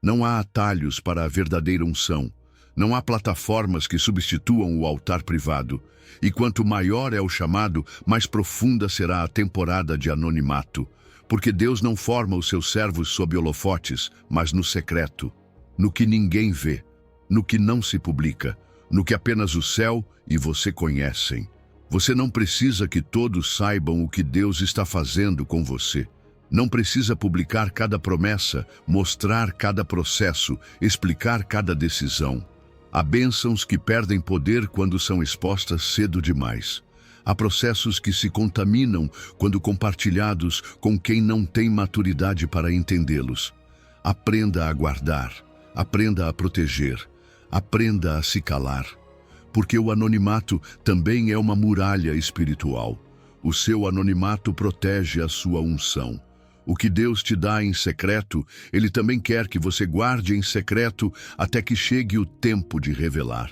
Não há atalhos para a verdadeira unção. Não há plataformas que substituam o altar privado. E quanto maior é o chamado, mais profunda será a temporada de anonimato. Porque Deus não forma os seus servos sob holofotes, mas no secreto, no que ninguém vê, no que não se publica, no que apenas o céu e você conhecem. Você não precisa que todos saibam o que Deus está fazendo com você. Não precisa publicar cada promessa, mostrar cada processo, explicar cada decisão. Há bênçãos que perdem poder quando são expostas cedo demais. Há processos que se contaminam quando compartilhados com quem não tem maturidade para entendê-los. Aprenda a guardar, aprenda a proteger, aprenda a se calar. Porque o anonimato também é uma muralha espiritual. O seu anonimato protege a sua unção. O que Deus te dá em secreto, Ele também quer que você guarde em secreto até que chegue o tempo de revelar.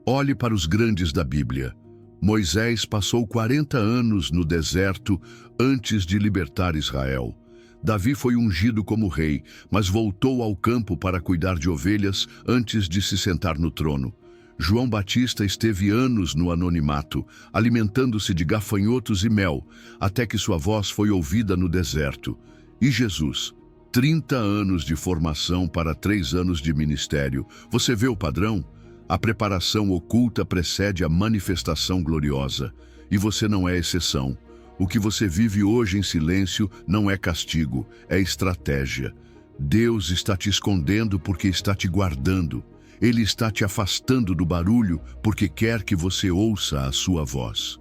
Olhe para os grandes da Bíblia. Moisés passou 40 anos no deserto antes de libertar Israel. Davi foi ungido como rei, mas voltou ao campo para cuidar de ovelhas antes de se sentar no trono. João Batista esteve anos no anonimato, alimentando-se de gafanhotos e mel, até que sua voz foi ouvida no deserto. E Jesus, 30 anos de formação para 3 anos de ministério. Você vê o padrão? A preparação oculta precede a manifestação gloriosa. E você não é exceção. O que você vive hoje em silêncio não é castigo, é estratégia. Deus está te escondendo porque está te guardando. Ele está te afastando do barulho porque quer que você ouça a sua voz.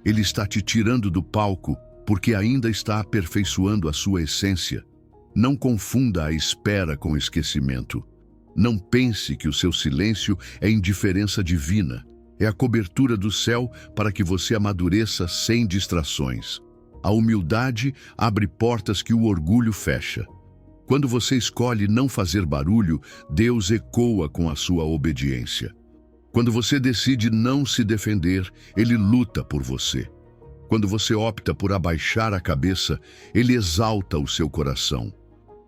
Ele está te tirando do palco porque ainda está aperfeiçoando a sua essência. Não confunda a espera com esquecimento. Não pense que o seu silêncio é indiferença divina. É a cobertura do céu para que você amadureça sem distrações. A humildade abre portas que o orgulho fecha. Quando você escolhe não fazer barulho, Deus ecoa com a sua obediência. Quando você decide não se defender, Ele luta por você. Quando você opta por abaixar a cabeça, Ele exalta o seu coração.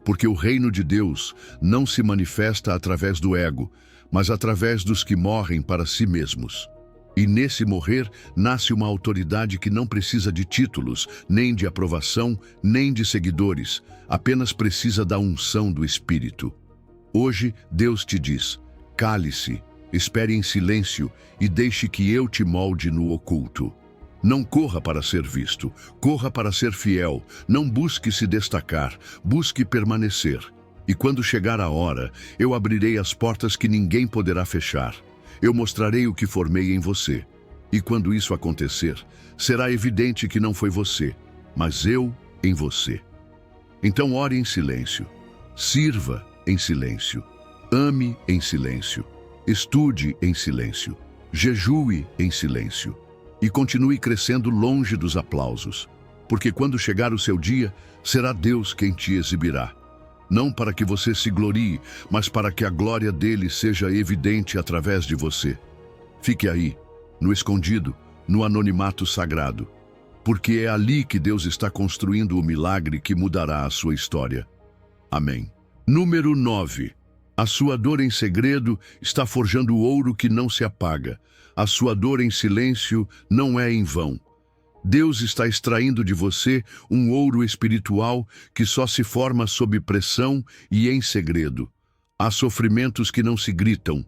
Porque o reino de Deus não se manifesta através do ego, mas através dos que morrem para si mesmos. E nesse morrer nasce uma autoridade que não precisa de títulos, nem de aprovação, nem de seguidores, apenas precisa da unção do Espírito. Hoje, Deus te diz: cale-se, espere em silêncio e deixe que eu te molde no oculto. Não corra para ser visto, corra para ser fiel. Não busque se destacar, busque permanecer. E quando chegar a hora, eu abrirei as portas que ninguém poderá fechar. Eu mostrarei o que formei em você. E quando isso acontecer, será evidente que não foi você, mas eu em você. Então ore em silêncio, sirva em silêncio, ame em silêncio, estude em silêncio, jejue em silêncio e continue crescendo longe dos aplausos, porque quando chegar o seu dia, será Deus quem te exibirá. Não para que você se glorie, mas para que a glória dele seja evidente através de você. Fique aí, no escondido, no anonimato sagrado, porque é ali que Deus está construindo o milagre que mudará a sua história. Amém. Número 9. A sua dor em segredo está forjando o ouro que não se apaga. A sua dor em silêncio não é em vão. Deus está extraindo de você um ouro espiritual que só se forma sob pressão e em segredo. Há sofrimentos que não se gritam,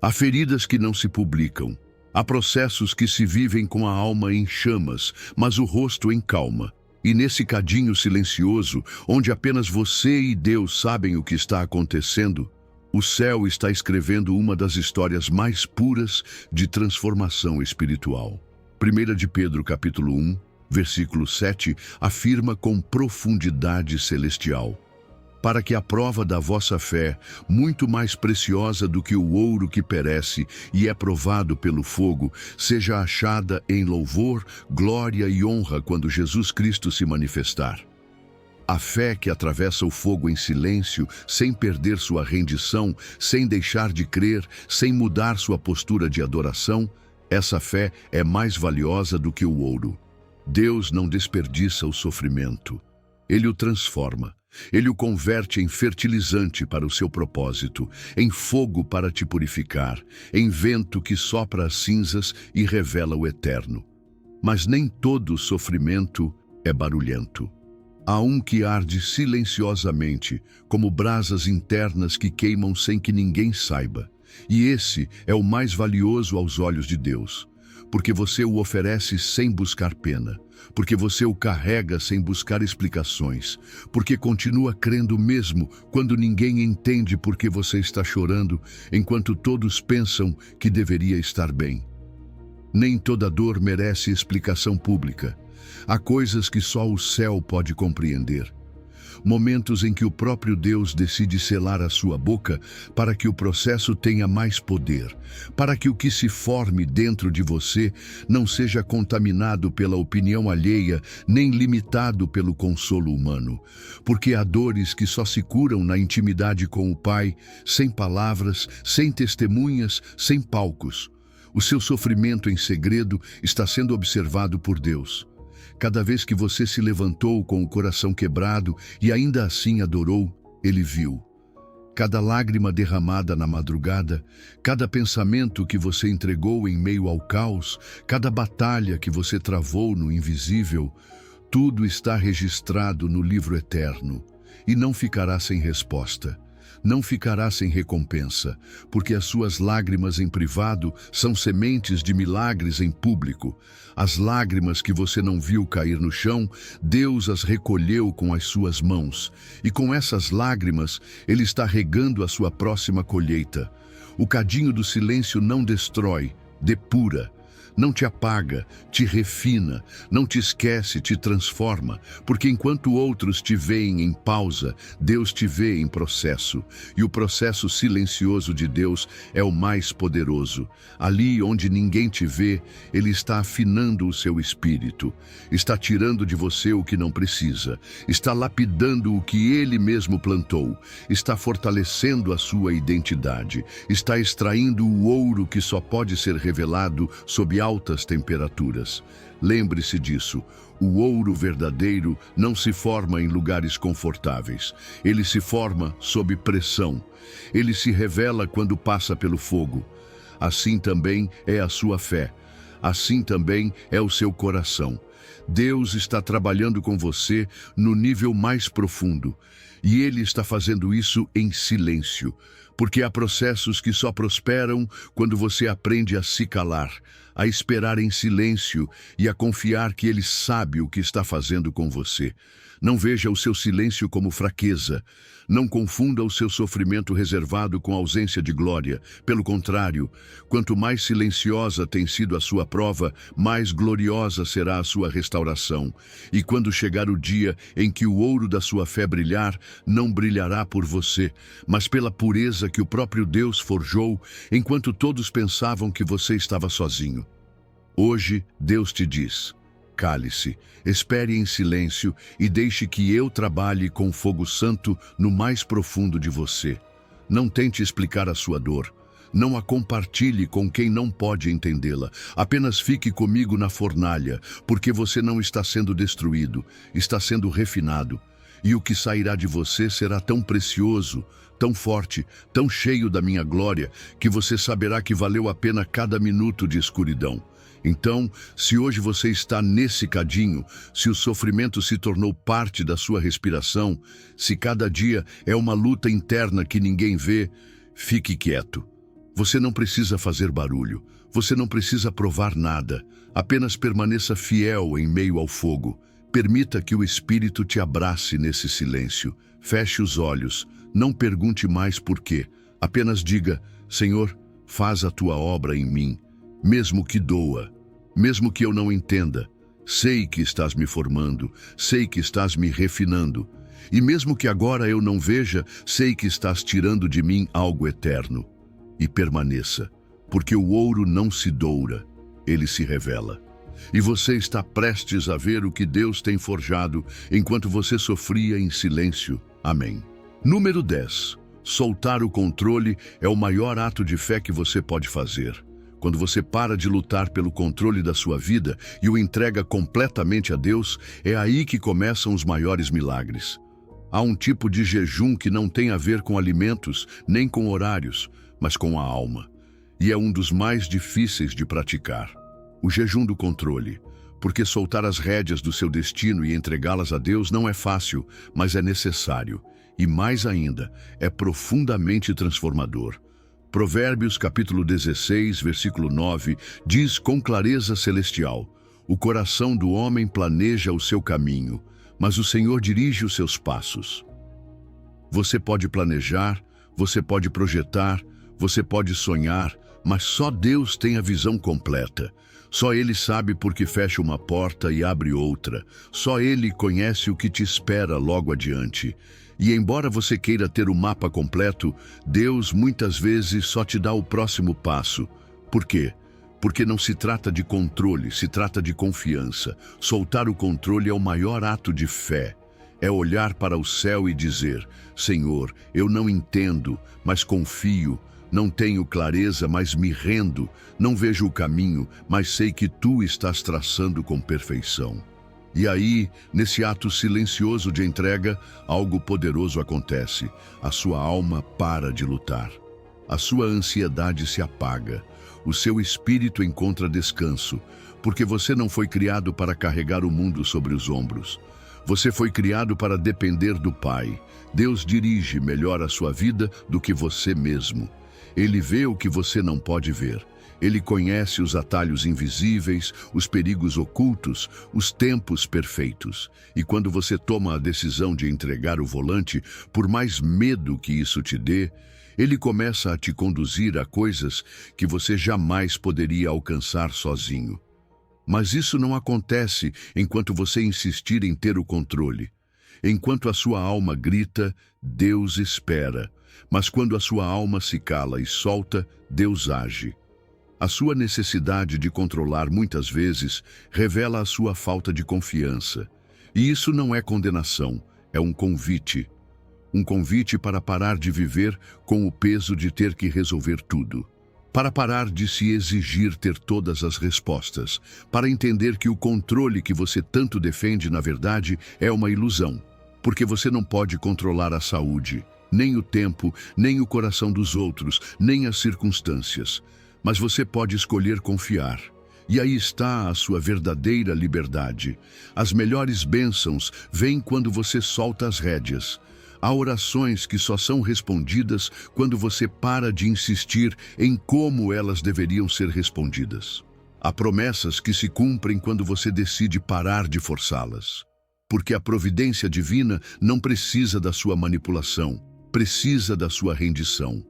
há feridas que não se publicam, há processos que se vivem com a alma em chamas, mas o rosto em calma. E nesse cadinho silencioso, onde apenas você e Deus sabem o que está acontecendo, o céu está escrevendo uma das histórias mais puras de transformação espiritual. 1 de Pedro, capítulo 1, versículo 7, afirma com profundidade celestial: para que a prova da vossa fé, muito mais preciosa do que o ouro que perece e é provado pelo fogo, seja achada em louvor, glória e honra quando Jesus Cristo se manifestar. A fé que atravessa o fogo em silêncio, sem perder sua rendição, sem deixar de crer, sem mudar sua postura de adoração, essa fé é mais valiosa do que o ouro. Deus não desperdiça o sofrimento. Ele o transforma. Ele o converte em fertilizante para o seu propósito, em fogo para te purificar, em vento que sopra as cinzas e revela o eterno. Mas nem todo sofrimento é barulhento. Há um que arde silenciosamente, como brasas internas que queimam sem que ninguém saiba. E esse é o mais valioso aos olhos de Deus, porque você o oferece sem buscar pena, porque você o carrega sem buscar explicações, porque continua crendo mesmo quando ninguém entende por que você está chorando, enquanto todos pensam que deveria estar bem. Nem toda dor merece explicação pública. Há coisas que só o céu pode compreender. Momentos em que o próprio Deus decide selar a sua boca para que o processo tenha mais poder, para que o que se forme dentro de você não seja contaminado pela opinião alheia, nem limitado pelo consolo humano. Porque há dores que só se curam na intimidade com o Pai, sem palavras, sem testemunhas, sem palcos. O seu sofrimento em segredo está sendo observado por Deus. Cada vez que você se levantou com o coração quebrado e ainda assim adorou, Ele viu. Cada lágrima derramada na madrugada, cada pensamento que você entregou em meio ao caos, cada batalha que você travou no invisível, tudo está registrado no livro eterno e não ficará sem resposta. Não ficará sem recompensa, porque as suas lágrimas em privado são sementes de milagres em público. As lágrimas que você não viu cair no chão, Deus as recolheu com as suas mãos. E com essas lágrimas, Ele está regando a sua próxima colheita. O cadinho do silêncio não destrói, depura. Não te apaga, te refina, não te esquece, te transforma, porque enquanto outros te veem em pausa, Deus te vê em processo, e o processo silencioso de Deus é o mais poderoso. Ali onde ninguém te vê, Ele está afinando o seu espírito, está tirando de você o que não precisa, está lapidando o que Ele mesmo plantou, está fortalecendo a sua identidade, está extraindo o ouro que só pode ser revelado sob altas temperaturas. Lembre-se disso. O ouro verdadeiro não se forma em lugares confortáveis. Ele se forma sob pressão. Ele se revela quando passa pelo fogo. Assim também é a sua fé. Assim também é o seu coração. Deus está trabalhando com você no nível mais profundo. E Ele está fazendo isso em silêncio. Porque há processos que só prosperam quando você aprende a se calar, a esperar em silêncio e a confiar que Ele sabe o que está fazendo com você. Não veja o seu silêncio como fraqueza. Não confunda o seu sofrimento reservado com ausência de glória. Pelo contrário, quanto mais silenciosa tem sido a sua prova, mais gloriosa será a sua restauração. E quando chegar o dia em que o ouro da sua fé brilhar, não brilhará por você, mas pela pureza que o próprio Deus forjou, enquanto todos pensavam que você estava sozinho. Hoje, Deus te diz: cale-se, espere em silêncio e deixe que eu trabalhe com fogo santo no mais profundo de você. Não tente explicar a sua dor. Não a compartilhe com quem não pode entendê-la. Apenas fique comigo na fornalha, porque você não está sendo destruído, está sendo refinado. E o que sairá de você será tão precioso, tão forte, tão cheio da minha glória, que você saberá que valeu a pena cada minuto de escuridão. Então, se hoje você está nesse cadinho, se o sofrimento se tornou parte da sua respiração, se cada dia é uma luta interna que ninguém vê, fique quieto. Você não precisa fazer barulho, você não precisa provar nada, apenas permaneça fiel em meio ao fogo. Permita que o Espírito te abrace nesse silêncio. Feche os olhos, não pergunte mais por quê, apenas diga: Senhor, faz a tua obra em mim. Mesmo que doa, mesmo que eu não entenda, sei que estás me formando, sei que estás me refinando. E mesmo que agora eu não veja, sei que estás tirando de mim algo eterno. E permaneça, porque o ouro não se doura, ele se revela. E você está prestes a ver o que Deus tem forjado enquanto você sofria em silêncio. Amém. Número 10. Soltar o controle é o maior ato de fé que você pode fazer. Quando você para de lutar pelo controle da sua vida e o entrega completamente a Deus, é aí que começam os maiores milagres. Há um tipo de jejum que não tem a ver com alimentos, nem com horários, mas com a alma. E é um dos mais difíceis de praticar. O jejum do controle. Porque soltar as rédeas do seu destino e entregá-las a Deus não é fácil, mas é necessário. E mais ainda, é profundamente transformador. Provérbios capítulo 16, versículo 9, diz com clareza celestial: o coração do homem planeja o seu caminho, mas o Senhor dirige os seus passos. Você pode planejar, você pode projetar, você pode sonhar, mas só Deus tem a visão completa. Só Ele sabe por que fecha uma porta e abre outra. Só Ele conhece o que te espera logo adiante. E embora você queira ter o mapa completo, Deus muitas vezes só te dá o próximo passo. Por quê? Porque não se trata de controle, se trata de confiança. Soltar o controle é o maior ato de fé. É olhar para o céu e dizer: Senhor, eu não entendo, mas confio. Não tenho clareza, mas me rendo. Não vejo o caminho, mas sei que Tu estás traçando com perfeição. E aí, nesse ato silencioso de entrega, algo poderoso acontece. A sua alma para de lutar. A sua ansiedade se apaga. O seu espírito encontra descanso, porque você não foi criado para carregar o mundo sobre os ombros. Você foi criado para depender do Pai. Deus dirige melhor a sua vida do que você mesmo. Ele vê o que você não pode ver. Ele conhece os atalhos invisíveis, os perigos ocultos, os tempos perfeitos. E quando você toma a decisão de entregar o volante, por mais medo que isso te dê, Ele começa a te conduzir a coisas que você jamais poderia alcançar sozinho. Mas isso não acontece enquanto você insistir em ter o controle. Enquanto a sua alma grita, Deus espera. Mas quando a sua alma se cala e solta, Deus age. A sua necessidade de controlar muitas vezes revela a sua falta de confiança. E isso não é condenação, é um convite. Um convite para parar de viver com o peso de ter que resolver tudo. Para parar de se exigir ter todas as respostas. Para entender que o controle que você tanto defende, na verdade, é uma ilusão. Porque você não pode controlar a saúde, nem o tempo, nem o coração dos outros, nem as circunstâncias. Mas você pode escolher confiar. E aí está a sua verdadeira liberdade. As melhores bênçãos vêm quando você solta as rédeas. Há orações que só são respondidas quando você para de insistir em como elas deveriam ser respondidas. Há promessas que se cumprem quando você decide parar de forçá-las. Porque a providência divina não precisa da sua manipulação, precisa da sua rendição.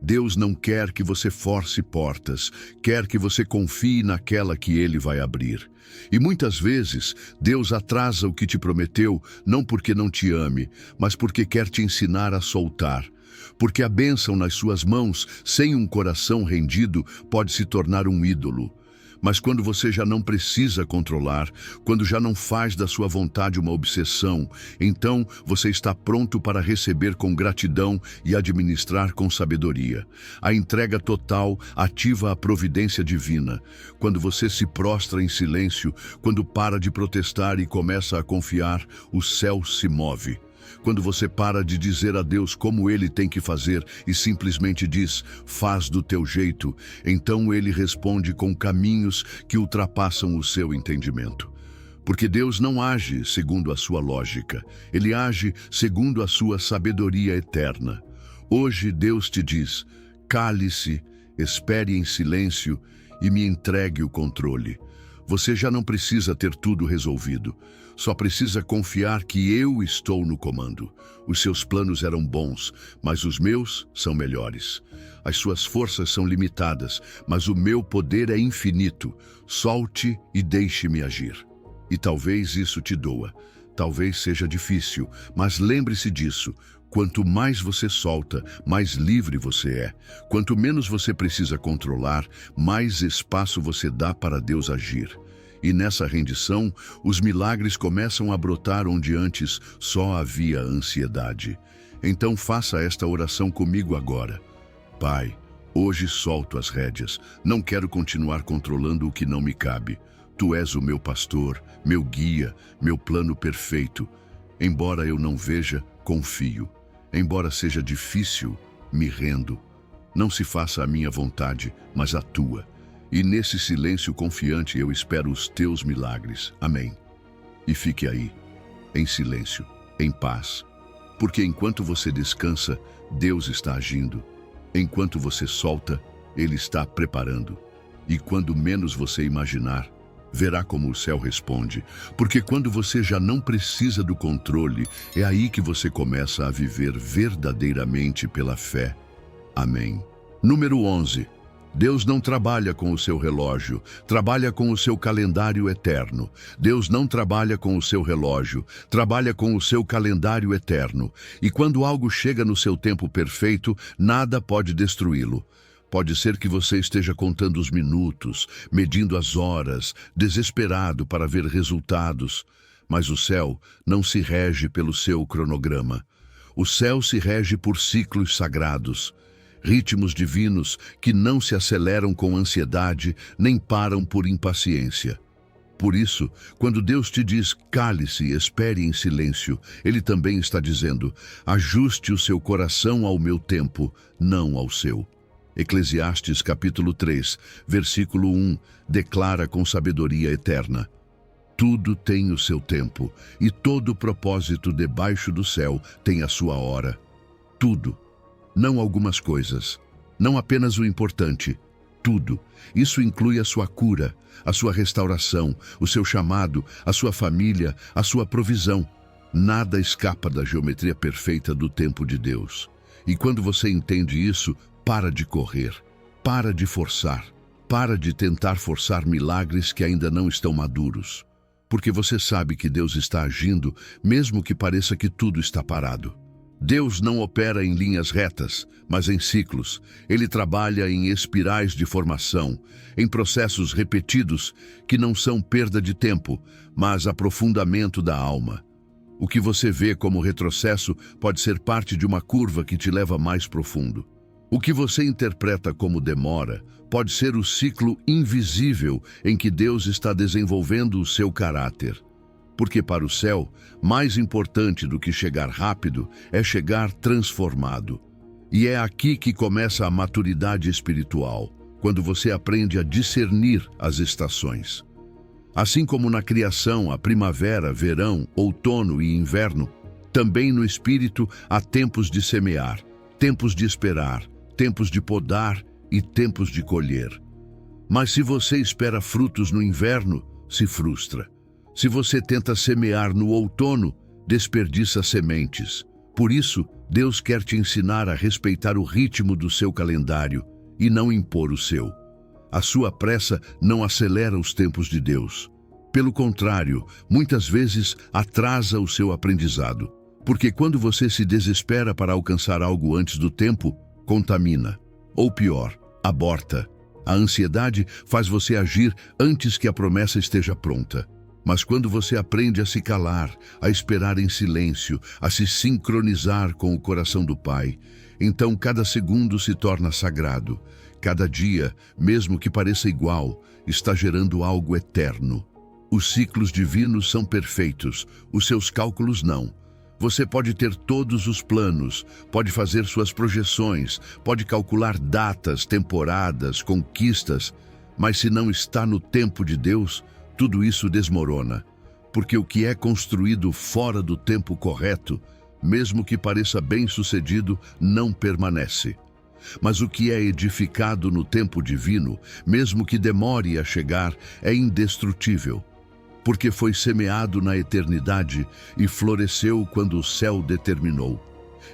Deus não quer que você force portas, quer que você confie naquela que Ele vai abrir. E muitas vezes, Deus atrasa o que te prometeu, não porque não te ame, mas porque quer te ensinar a soltar. Porque a bênção nas suas mãos, sem um coração rendido, pode se tornar um ídolo. Mas quando você já não precisa controlar, quando já não faz da sua vontade uma obsessão, então você está pronto para receber com gratidão e administrar com sabedoria. A entrega total ativa a providência divina. Quando você se prostra em silêncio, quando para de protestar e começa a confiar, o céu se move. Quando você para de dizer a Deus como Ele tem que fazer e simplesmente diz, faz do teu jeito, então Ele responde com caminhos que ultrapassam o seu entendimento. Porque Deus não age segundo a sua lógica, Ele age segundo a sua sabedoria eterna. Hoje Deus te diz, cale-se, espere em silêncio e me entregue o controle. Você já não precisa ter tudo resolvido. Só precisa confiar que eu estou no comando. Os seus planos eram bons, mas os meus são melhores. As suas forças são limitadas, mas o meu poder é infinito. Solte e deixe-me agir. E talvez isso te doa. Talvez seja difícil, mas lembre-se disso. Quanto mais você solta, mais livre você é. Quanto menos você precisa controlar, mais espaço você dá para Deus agir. E nessa rendição, os milagres começam a brotar onde antes só havia ansiedade. Então faça esta oração comigo agora. Pai, hoje solto as rédeas. Não quero continuar controlando o que não me cabe. Tu és o meu pastor, meu guia, meu plano perfeito. Embora eu não veja, confio. Embora seja difícil, me rendo. Não se faça a minha vontade, mas a tua. E nesse silêncio confiante eu espero os teus milagres. Amém. E fique aí, em silêncio, em paz. Porque enquanto você descansa, Deus está agindo. Enquanto você solta, ele está preparando. E quando menos você imaginar, verá como o céu responde. Porque quando você já não precisa do controle, é aí que você começa a viver verdadeiramente pela fé. Amém. Número 11. Deus não trabalha com o seu relógio, trabalha com o seu calendário eterno. Deus não trabalha com o seu relógio, trabalha com o seu calendário eterno. E quando algo chega no seu tempo perfeito, nada pode destruí-lo. Pode ser que você esteja contando os minutos, medindo as horas, desesperado para ver resultados. Mas o céu não se rege pelo seu cronograma. O céu se rege por ciclos sagrados. Ritmos divinos que não se aceleram com ansiedade nem param por impaciência. Por isso, quando Deus te diz cale-se e espere em silêncio, Ele também está dizendo ajuste o seu coração ao meu tempo, não ao seu. Eclesiastes capítulo 3, versículo 1, declara com sabedoria eterna: tudo tem o seu tempo e todo propósito debaixo do céu tem a sua hora. Tudo. Não algumas coisas, não apenas o importante, tudo. Isso inclui a sua cura, a sua restauração, o seu chamado, a sua família, a sua provisão. Nada escapa da geometria perfeita do tempo de Deus. E quando você entende isso, para de correr, para de forçar, para de tentar forçar milagres que ainda não estão maduros. Porque você sabe que Deus está agindo, mesmo que pareça que tudo está parado. Deus não opera em linhas retas, mas em ciclos. Ele trabalha em espirais de formação, em processos repetidos que não são perda de tempo, mas aprofundamento da alma. O que você vê como retrocesso pode ser parte de uma curva que te leva mais profundo. O que você interpreta como demora pode ser o ciclo invisível em que Deus está desenvolvendo o seu caráter. Porque para o céu, mais importante do que chegar rápido é chegar transformado. E é aqui que começa a maturidade espiritual, quando você aprende a discernir as estações. Assim como na criação há primavera, verão, outono e inverno, também no espírito há tempos de semear, tempos de esperar, tempos de podar e tempos de colher. Mas se você espera frutos no inverno, se frustra. Se você tenta semear no outono, desperdiça sementes. Por isso, Deus quer te ensinar a respeitar o ritmo do seu calendário e não impor o seu. A sua pressa não acelera os tempos de Deus. Pelo contrário, muitas vezes atrasa o seu aprendizado. Porque quando você se desespera para alcançar algo antes do tempo, contamina. Ou pior, aborta. A ansiedade faz você agir antes que a promessa esteja pronta. Mas quando você aprende a se calar, a esperar em silêncio, a se sincronizar com o coração do Pai, então cada segundo se torna sagrado. Cada dia, mesmo que pareça igual, está gerando algo eterno. Os ciclos divinos são perfeitos, os seus cálculos não. Você pode ter todos os planos, pode fazer suas projeções, pode calcular datas, temporadas, conquistas, mas se não está no tempo de Deus, tudo isso desmorona, porque o que é construído fora do tempo correto, mesmo que pareça bem-sucedido, não permanece. Mas o que é edificado no tempo divino, mesmo que demore a chegar, é indestrutível, porque foi semeado na eternidade e floresceu quando o céu determinou.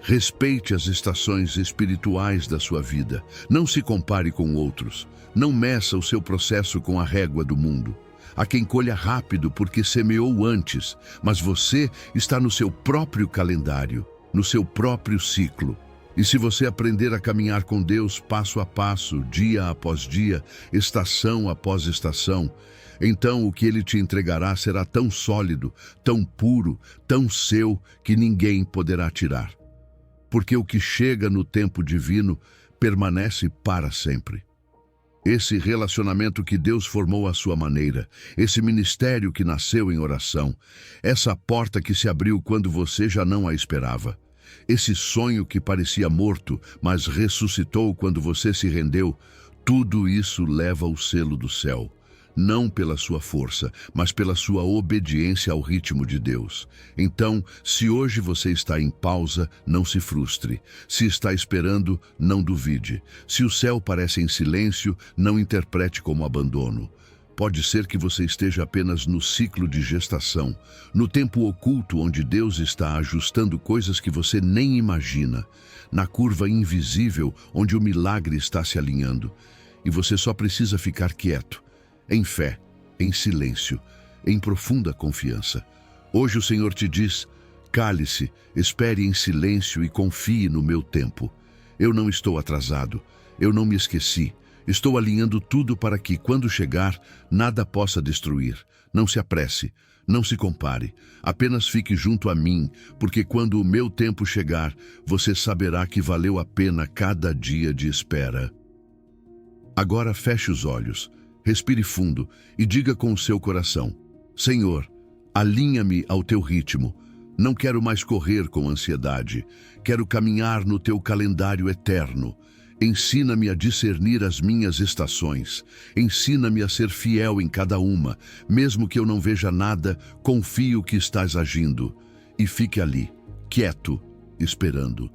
Respeite as estações espirituais da sua vida, não se compare com outros, não meça o seu processo com a régua do mundo. Há quem colha rápido porque semeou antes, mas você está no seu próprio calendário, no seu próprio ciclo. E se você aprender a caminhar com Deus passo a passo, dia após dia, estação após estação, então o que Ele te entregará será tão sólido, tão puro, tão seu, que ninguém poderá tirar. Porque o que chega no tempo divino permanece para sempre. Esse relacionamento que Deus formou à sua maneira, esse ministério que nasceu em oração, essa porta que se abriu quando você já não a esperava, esse sonho que parecia morto, mas ressuscitou quando você se rendeu, tudo isso leva o selo do céu. não pela sua força, mas pela sua obediência ao ritmo de Deus. Então, se hoje você está em pausa, não se frustre. Se está esperando, não duvide. Se o céu parece em silêncio, não interprete como abandono. Pode ser que você esteja apenas no ciclo de gestação, no tempo oculto onde Deus está ajustando coisas que você nem imagina, na curva invisível onde o milagre está se alinhando. E você só precisa ficar quieto, em fé, em silêncio, em profunda confiança. Hoje o Senhor te diz: cale-se, espere em silêncio e confie no meu tempo. Eu não estou atrasado, eu não me esqueci. Estou alinhando tudo para que, quando chegar, nada possa destruir. Não se apresse, não se compare. Apenas fique junto a mim, porque quando o meu tempo chegar, você saberá que valeu a pena cada dia de espera. Agora feche os olhos, respire fundo e diga com o seu coração: Senhor, alinha-me ao teu ritmo. Não quero mais correr com ansiedade. Quero caminhar no teu calendário eterno. Ensina-me a discernir as minhas estações. Ensina-me a ser fiel em cada uma. Mesmo que eu não veja nada, confio que estás agindo. E fique ali, quieto, esperando.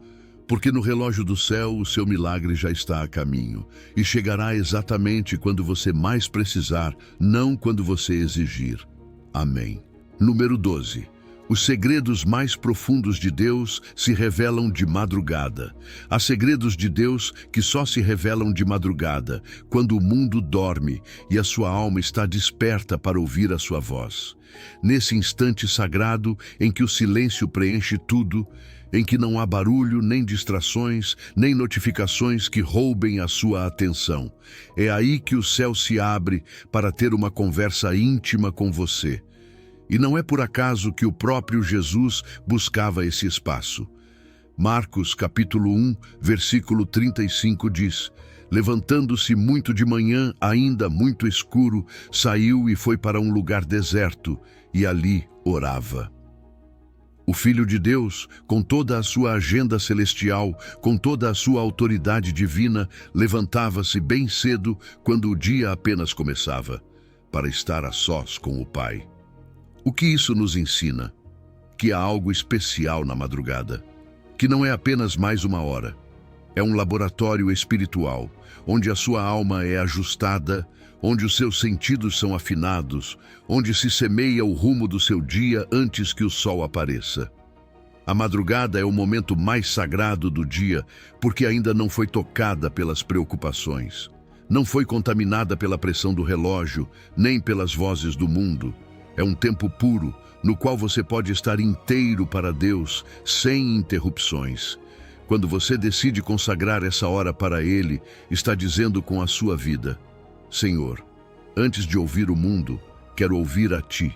Porque no relógio do céu o seu milagre já está a caminho. E chegará exatamente quando você mais precisar, não quando você exigir. Amém. Número 12. Os segredos mais profundos de Deus se revelam de madrugada. Há segredos de Deus que só se revelam de madrugada, quando o mundo dorme e a sua alma está desperta para ouvir a sua voz. Nesse instante sagrado em que o silêncio preenche tudo, em que não há barulho, nem distrações, nem notificações que roubem a sua atenção. É aí que o céu se abre para ter uma conversa íntima com você. E não é por acaso que o próprio Jesus buscava esse espaço. Marcos capítulo 1, versículo 35 diz: levantando-se muito de manhã, ainda muito escuro, saiu e foi para um lugar deserto, e ali orava. O Filho de Deus, com toda a sua agenda celestial, com toda a sua autoridade divina, levantava-se bem cedo, quando o dia apenas começava, para estar a sós com o Pai. O que isso nos ensina? Que há algo especial na madrugada, que não é apenas mais uma hora. É um laboratório espiritual, onde a sua alma é ajustada, onde os seus sentidos são afinados, onde se semeia o rumo do seu dia antes que o sol apareça. A madrugada é o momento mais sagrado do dia, porque ainda não foi tocada pelas preocupações. Não foi contaminada pela pressão do relógio, nem pelas vozes do mundo. É um tempo puro, no qual você pode estar inteiro para Deus, sem interrupções. Quando você decide consagrar essa hora para Ele, está dizendo com a sua vida: Senhor, antes de ouvir o mundo, quero ouvir a Ti.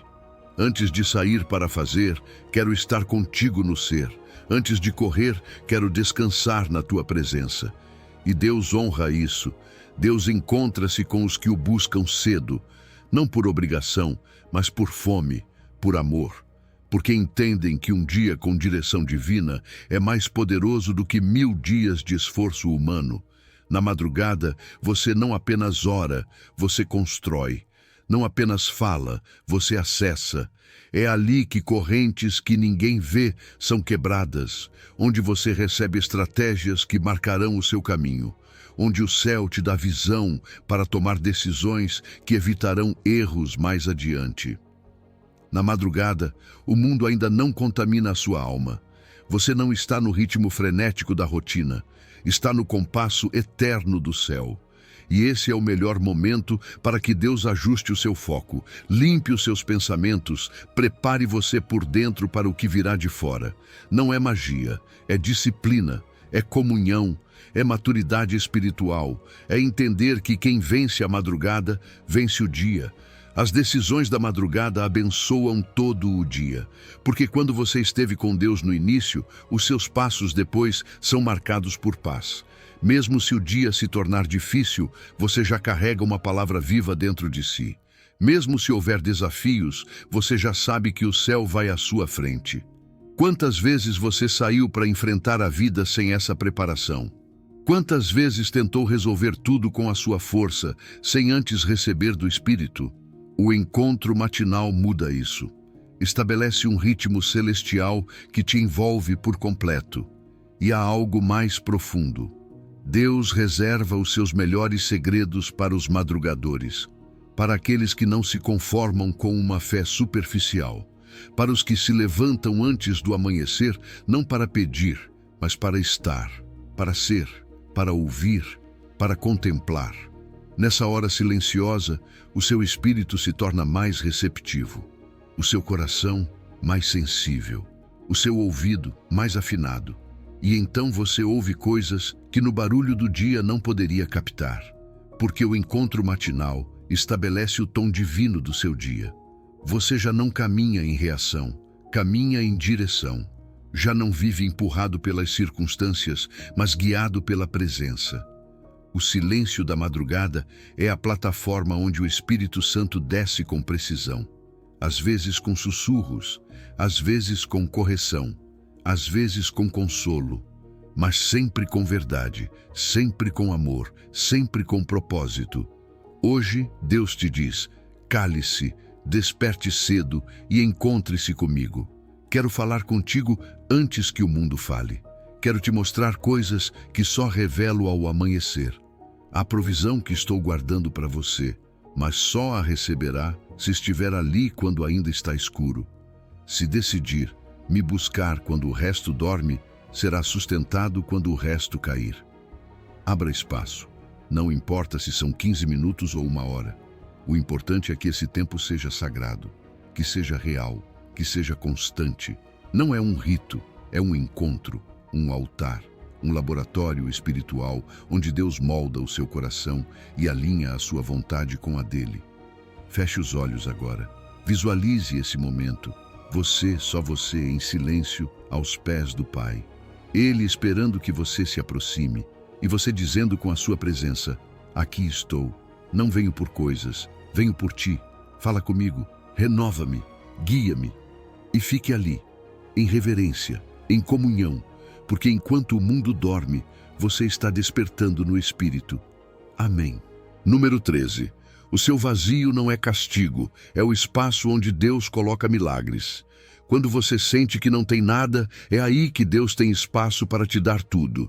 Antes de sair para fazer, quero estar contigo no ser. Antes de correr, quero descansar na Tua presença. E Deus honra isso. Deus encontra-se com os que o buscam cedo, não por obrigação, mas por fome, por amor, porque entendem que um dia com direção divina é mais poderoso do que 1000 dias de esforço humano. Na madrugada, você não apenas ora, você constrói. Não apenas fala, você acessa. É ali que correntes que ninguém vê são quebradas, onde você recebe estratégias que marcarão o seu caminho, onde o céu te dá visão para tomar decisões que evitarão erros mais adiante. Na madrugada, o mundo ainda não contamina a sua alma. Você não está no ritmo frenético da rotina, está no compasso eterno do céu. E esse é o melhor momento para que Deus ajuste o seu foco, limpe os seus pensamentos, prepare você por dentro para o que virá de fora. Não é magia, é disciplina, é comunhão, é maturidade espiritual, é entender que quem vence a madrugada, vence o dia. As decisões da madrugada abençoam todo o dia, porque quando você esteve com Deus no início, os seus passos depois são marcados por paz. Mesmo se o dia se tornar difícil, você já carrega uma palavra viva dentro de si. Mesmo se houver desafios, você já sabe que o céu vai à sua frente. Quantas vezes você saiu para enfrentar a vida sem essa preparação? Quantas vezes tentou resolver tudo com a sua força, sem antes receber do Espírito? O encontro matinal muda isso. Estabelece um ritmo celestial que te envolve por completo. E há algo mais profundo. Deus reserva os seus melhores segredos para os madrugadores, para aqueles que não se conformam com uma fé superficial, para os que se levantam antes do amanhecer, não para pedir, mas para estar, para ser, para ouvir, para contemplar. Nessa hora silenciosa, o seu espírito se torna mais receptivo, o seu coração mais sensível, o seu ouvido mais afinado. E então você ouve coisas que no barulho do dia não poderia captar, porque o encontro matinal estabelece o tom divino do seu dia. Você já não caminha em reação, caminha em direção. Já não vive empurrado pelas circunstâncias, mas guiado pela presença. O silêncio da madrugada é a plataforma onde o Espírito Santo desce com precisão, às vezes com sussurros, às vezes com correção, às vezes com consolo, mas sempre com verdade, sempre com amor, sempre com propósito. Hoje, Deus te diz: cale-se, desperte cedo e encontre-se comigo. Quero falar contigo antes que o mundo fale. Quero te mostrar coisas que só revelo ao amanhecer. A provisão que estou guardando para você, mas só a receberá se estiver ali quando ainda está escuro. Se decidir me buscar quando o resto dorme, será sustentado quando o resto cair. Abra espaço. Não importa se são 15 minutos ou 1 hora. O importante é que esse tempo seja sagrado, que seja real, que seja constante. Não é um rito, é um encontro, um altar, um laboratório espiritual onde Deus molda o seu coração e alinha a sua vontade com a dele. Feche os olhos agora. Visualize esse momento. Você, só você, em silêncio, aos pés do Pai. Ele esperando que você se aproxime e você dizendo com a sua presença: aqui estou, não venho por coisas, venho por ti. Fala comigo, renova-me, guia-me. E fique ali, em reverência, em comunhão, porque enquanto o mundo dorme, você está despertando no Espírito. Amém. Número 13. O seu vazio não é castigo, é o espaço onde Deus coloca milagres. Quando você sente que não tem nada, é aí que Deus tem espaço para te dar tudo.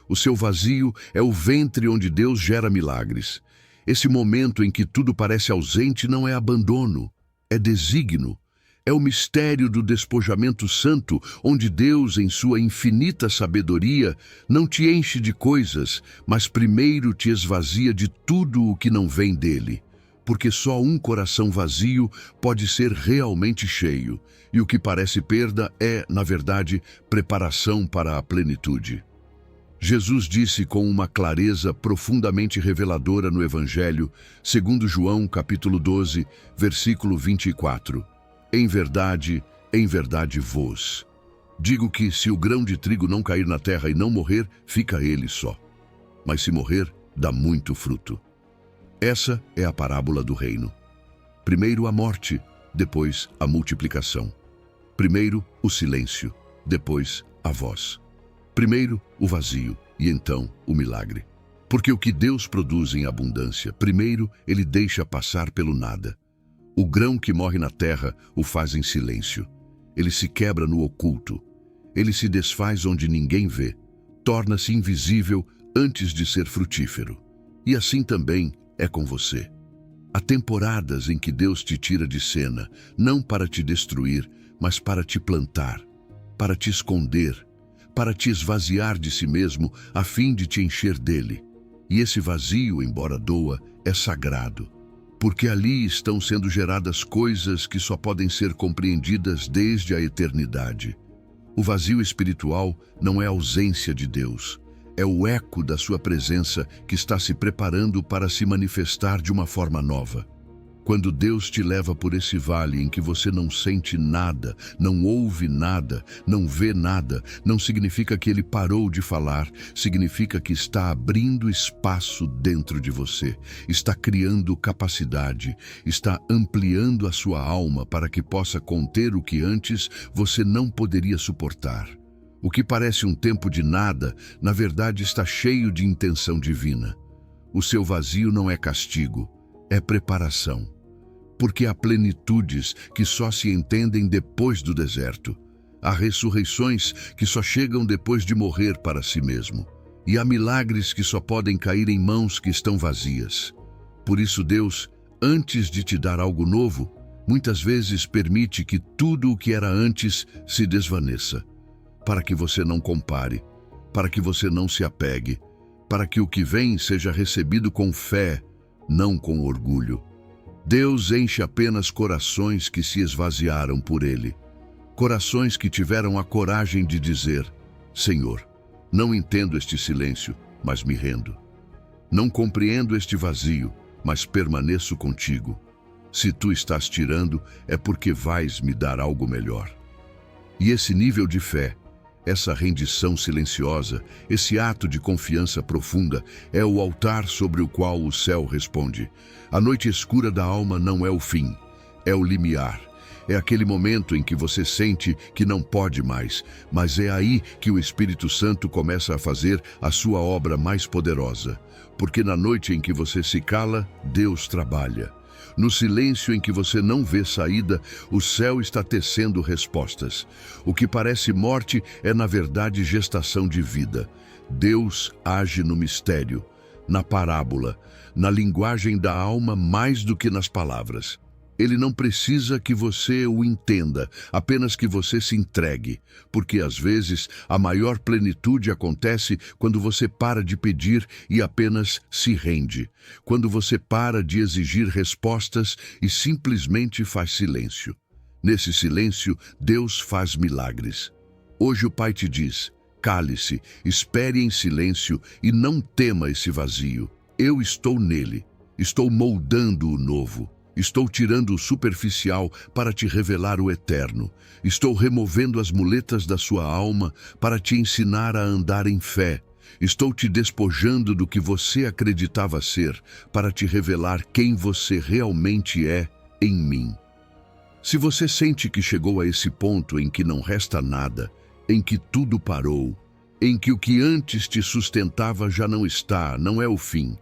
O seu vazio é o ventre onde Deus gera milagres. Esse momento em que tudo parece ausente não é abandono, é desígnio. É o mistério do despojamento santo, onde Deus, em sua infinita sabedoria, não te enche de coisas, mas primeiro te esvazia de tudo o que não vem dele. Porque só um coração vazio pode ser realmente cheio, e o que parece perda é, na verdade, preparação para a plenitude. Jesus disse com uma clareza profundamente reveladora no Evangelho, segundo João, capítulo 12, versículo 24. Em verdade vos digo que se o grão de trigo não cair na terra e não morrer, fica ele só. Mas se morrer, dá muito fruto. Essa é a parábola do reino. Primeiro a morte, depois a multiplicação. Primeiro o silêncio, depois a voz. Primeiro o vazio e então o milagre. Porque o que Deus produz em abundância, primeiro ele deixa passar pelo nada. O grão que morre na terra o faz em silêncio. Ele se quebra no oculto. Ele se desfaz onde ninguém vê. Torna-se invisível antes de ser frutífero. E assim também é com você. Há temporadas em que Deus te tira de cena, não para te destruir, mas para te plantar, para te esconder, para te esvaziar de si mesmo, a fim de te encher dele. E esse vazio, embora doa, é sagrado, porque ali estão sendo geradas coisas que só podem ser compreendidas desde a eternidade. O vazio espiritual não é ausência de Deus, é o eco da sua presença que está se preparando para se manifestar de uma forma nova. Quando Deus te leva por esse vale em que você não sente nada, não ouve nada, não vê nada, não significa que Ele parou de falar, significa que está abrindo espaço dentro de você, está criando capacidade, está ampliando a sua alma para que possa conter o que antes você não poderia suportar. O que parece um tempo de nada, na verdade está cheio de intenção divina. O seu vazio não é castigo, é preparação. porque há plenitudes que só se entendem depois do deserto. Há ressurreições que só chegam depois de morrer para si mesmo. E há milagres que só podem cair em mãos que estão vazias. Por isso Deus, antes de te dar algo novo, muitas vezes permite que tudo o que era antes se desvaneça, para que você não compare, para que você não se apegue, para que o que vem seja recebido com fé, não com orgulho. Deus enche apenas corações que se esvaziaram por Ele, corações que tiveram a coragem de dizer: Senhor, não entendo este silêncio, mas me rendo. Não compreendo este vazio, mas permaneço contigo. Se tu estás tirando, é porque vais me dar algo melhor. E esse nível de fé, essa rendição silenciosa, esse ato de confiança profunda, é o altar sobre o qual o céu responde. A noite escura da alma não é o fim, é o limiar. É aquele momento em que você sente que não pode mais, mas é aí que o Espírito Santo começa a fazer a sua obra mais poderosa. Porque na noite em que você se cala, Deus trabalha. No silêncio em que você não vê saída, o céu está tecendo respostas. O que parece morte é, na verdade, gestação de vida. Deus age no mistério, na parábola, na linguagem da alma mais do que nas palavras. Ele não precisa que você o entenda, apenas que você se entregue, porque às vezes a maior plenitude acontece quando você para de pedir e apenas se rende, quando você para de exigir respostas e simplesmente faz silêncio. Nesse silêncio, Deus faz milagres. Hoje o Pai te diz: cale-se, espere em silêncio e não tema esse vazio. Eu estou nele, estou moldando o novo. Estou tirando o superficial para te revelar o eterno. Estou removendo as muletas da sua alma para te ensinar a andar em fé. Estou te despojando do que você acreditava ser para te revelar quem você realmente é em mim. Se você sente que chegou a esse ponto em que não resta nada, em que tudo parou, em que o que antes te sustentava já não está, não é o fim.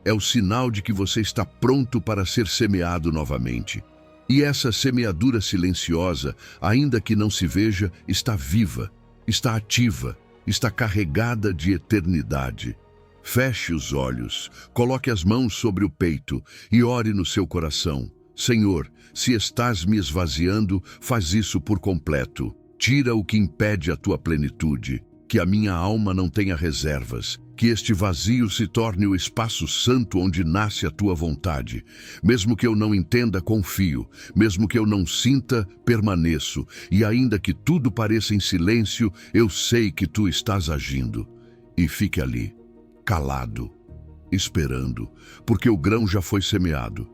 É o sinal de que você está pronto para ser semeado novamente. E essa semeadura silenciosa, ainda que não se veja, está viva, está ativa, está carregada de eternidade. Feche os olhos, coloque as mãos sobre o peito e ore no seu coração. Senhor, se estás me esvaziando, faz isso por completo. Tira o que impede a tua plenitude. Que a minha alma não tenha reservas, que este vazio se torne o espaço santo onde nasce a tua vontade. Mesmo que eu não entenda, confio. Mesmo que eu não sinta, permaneço. E ainda que tudo pareça em silêncio, eu sei que tu estás agindo. E fique ali, calado, esperando, porque o grão já foi semeado.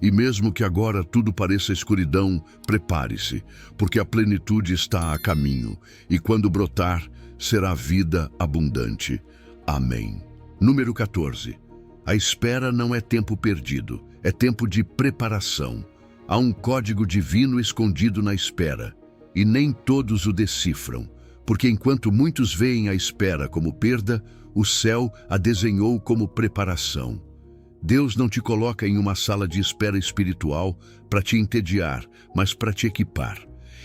E mesmo que agora tudo pareça escuridão, prepare-se, porque a plenitude está a caminho. E quando brotar, será vida abundante. Amém. Número 14. A espera não é tempo perdido, é tempo de preparação. Há um código divino escondido na espera, e nem todos o decifram, porque enquanto muitos veem a espera como perda, o céu a desenhou como preparação. Deus não te coloca em uma sala de espera espiritual para te entediar, mas para te equipar.